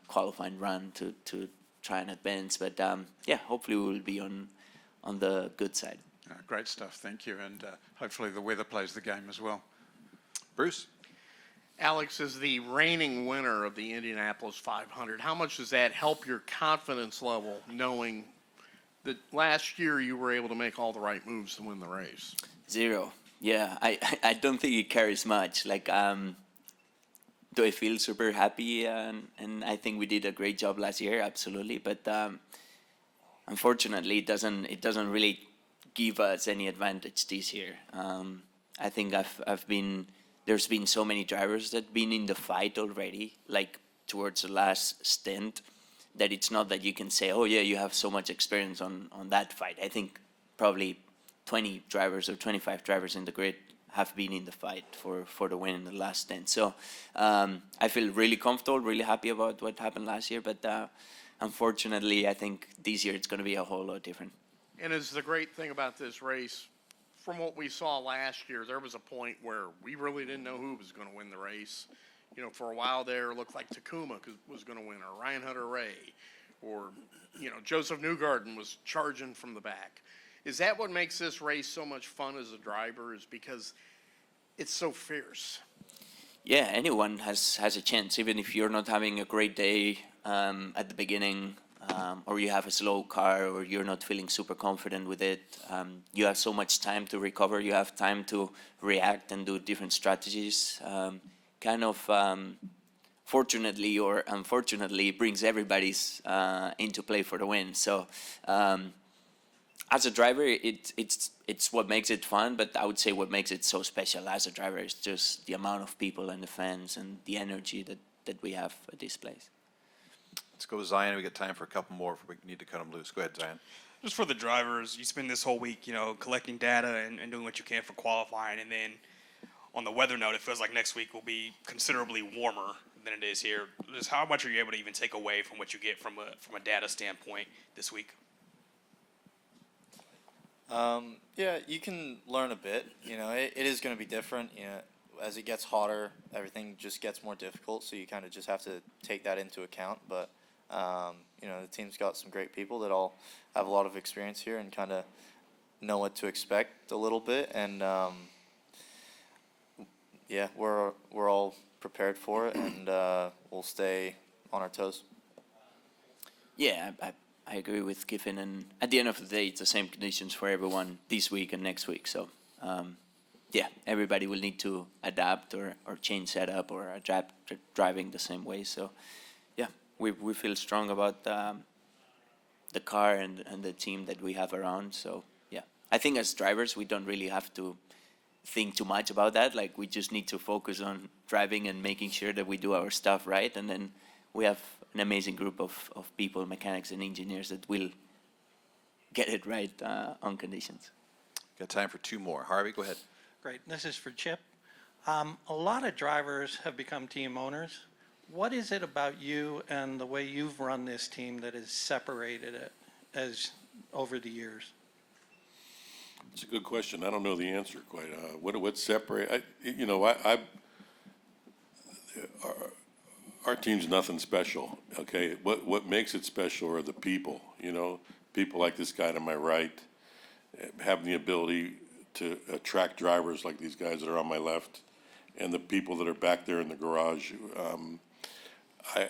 qualifying run to try and advance. But yeah, hopefully we will be on the good side. Great stuff, thank you. And hopefully the weather plays the game as well. Bruce? Alex, as the reigning winner of the Indianapolis 500, how much does that help your confidence level, knowing that last year you were able to make all the right moves to win the race? Zero. Yeah, I don't think it carries much. Like, do I feel super happy? And I think we did a great job last year, absolutely. But unfortunately, it doesn't really give us any advantage this year. I think there's been so many drivers that been in the fight already, like towards the last stint, that it's not that you can say, oh yeah, you have so much experience on that fight. I think probably 20 drivers or 25 drivers in the grid have been in the fight for the win in the last stint. So I feel really comfortable, really happy about what happened last year, but unfortunately, I think this year it's going to be a whole lot different. And is the great thing about this race, from what we saw last year, there was a point where we really didn't know who was going to win the race. You know, for a while there, it looked like Takuma was going to win, or Ryan Hunter-Ray, or, you know, Joseph Newgarden was charging from the back. Is that what makes this race so much fun as a driver, is because it's so fierce? Yeah, anyone has a chance, even if you're not having a great day at the beginning, or you have a slow car, or you're not feeling super confident with it. You have so much time to recover. You have time to react and do different strategies. Fortunately or unfortunately, brings everybody's into play for the win. So as a driver, it's what makes it fun, but I would say what makes it so special as a driver is just the amount of people and the fans and the energy that we have at this place. Let's go with Zion. We got time for a couple more before we need to cut them loose. Go ahead, Zion. Just for the drivers, you spend this whole week, you know, collecting data and doing what you can for qualifying, and then on the weather note, it feels like next week will be considerably warmer than it is here. Just how much are you able to even take away from what you get from a data standpoint this week? Yeah, you can learn a bit. You know, it is going to be different. You know, as it gets hotter, everything just gets more difficult. So you kind of just have to take that into account. But you know, the team's got some great people that all have a lot of experience here and kind of know what to expect a little bit. And yeah, we're all prepared for it, and we'll stay on our toes. Yeah, I agree with Kiffin, and at the end of the day, it's the same conditions for everyone this week and next week. So, yeah, everybody will need to adapt or change setup or adapt to driving the same way. So, yeah, we feel strong about the car and the team that we have around. So, yeah, I think as drivers, we don't really have to think too much about that. Like, we just need to focus on driving and making sure that we do our stuff right, and then we have an amazing group of people, mechanics and engineers that will get it right on conditions. Got time for two more. Harvey, go ahead. Great. This is for Chip. A lot of drivers have become team owners. What is it about you and the way you've run this team that has separated it as over the years? It's a good question. I don't know the answer quite. What separate? Our team's nothing special. Okay, what makes it special are the people. People like this guy to my right, having the ability to attract drivers like these guys that are on my left, and the people that are back there in the garage.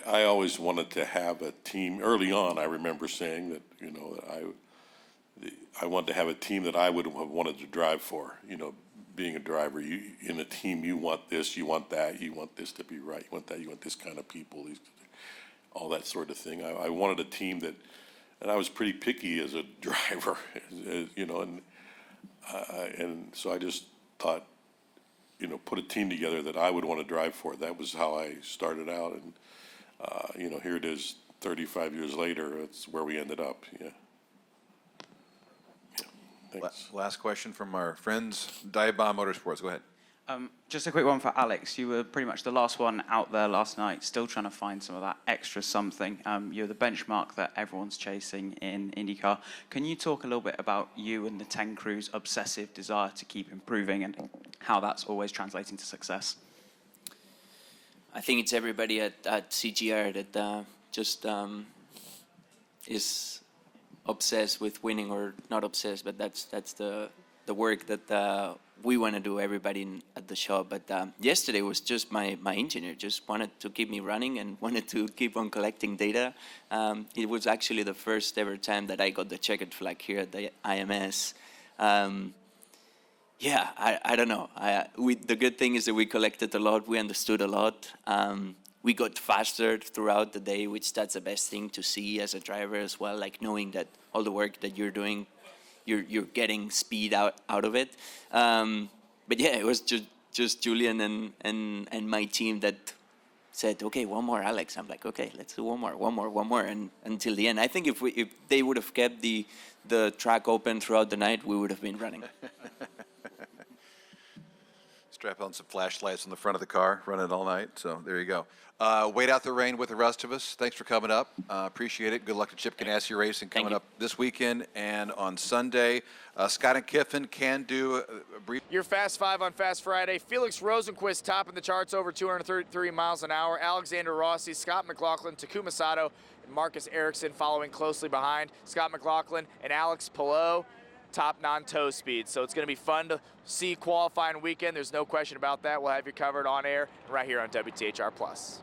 I always wanted to have a team. Early on, I remember saying that I wanted to have a team that I would have wanted to drive for. Being a driver, in a team, you want this, you want that, you want this to be right, you want that, you want this kind of people, all that sort of thing. I wanted a team and I was pretty picky as a driver, and so I just thought, put a team together that I would want to drive for. That was how I started out, and here it is, 35 years later. It's where we ended up. Yeah. Thanks. Last question from our friends, Dive Bomb Motorsports. Go ahead. Just a quick one for Alex. You were pretty much the last one out there last night, still trying to find some of that extra something. You're the benchmark that everyone's chasing in IndyCar. Can you talk a little bit about you and the 10 crew's obsessive desire to keep improving and how that's always translating to success? I think it's everybody at CGR that just is obsessed with winning, or not obsessed, but that's the work that we want to do, everybody at the shop. But yesterday was just my engineer just wanted to keep me running and wanted to keep on collecting data. It was actually the first ever time that I got the checkered flag here at the IMS. Yeah, I don't know. The good thing is that we collected a lot, we understood a lot. We got faster throughout the day, which that's the best thing to see as a driver as well, like knowing that all the work that you're doing, you're getting speed out of it. But yeah, it was just Julian and my team that said, okay, one more, Alex. I'm like, okay, let's do one more, and until the end. I think if they would have kept the track open throughout the night, we would have been running. Strap on some flashlights on the front of the car, run it all night. So there you go. Wait out the rain with the rest of us. Thanks for coming up. Appreciate it. Good luck to Chip Ganassi Racing coming up this weekend and on Sunday. Scott and Kiffin can do a brief. Your Fast Five on Fast Friday. Felix Rosenqvist topping the charts over 233 miles an hour. Alexander Rossi, Scott McLaughlin, Takuma Sato, and Marcus Ericsson following closely behind. Scott McLaughlin and Alex Palou, top non-tow speed. So it's going to be fun to see qualifying weekend. There's no question about that. We'll have you covered on air right here on WTHR+.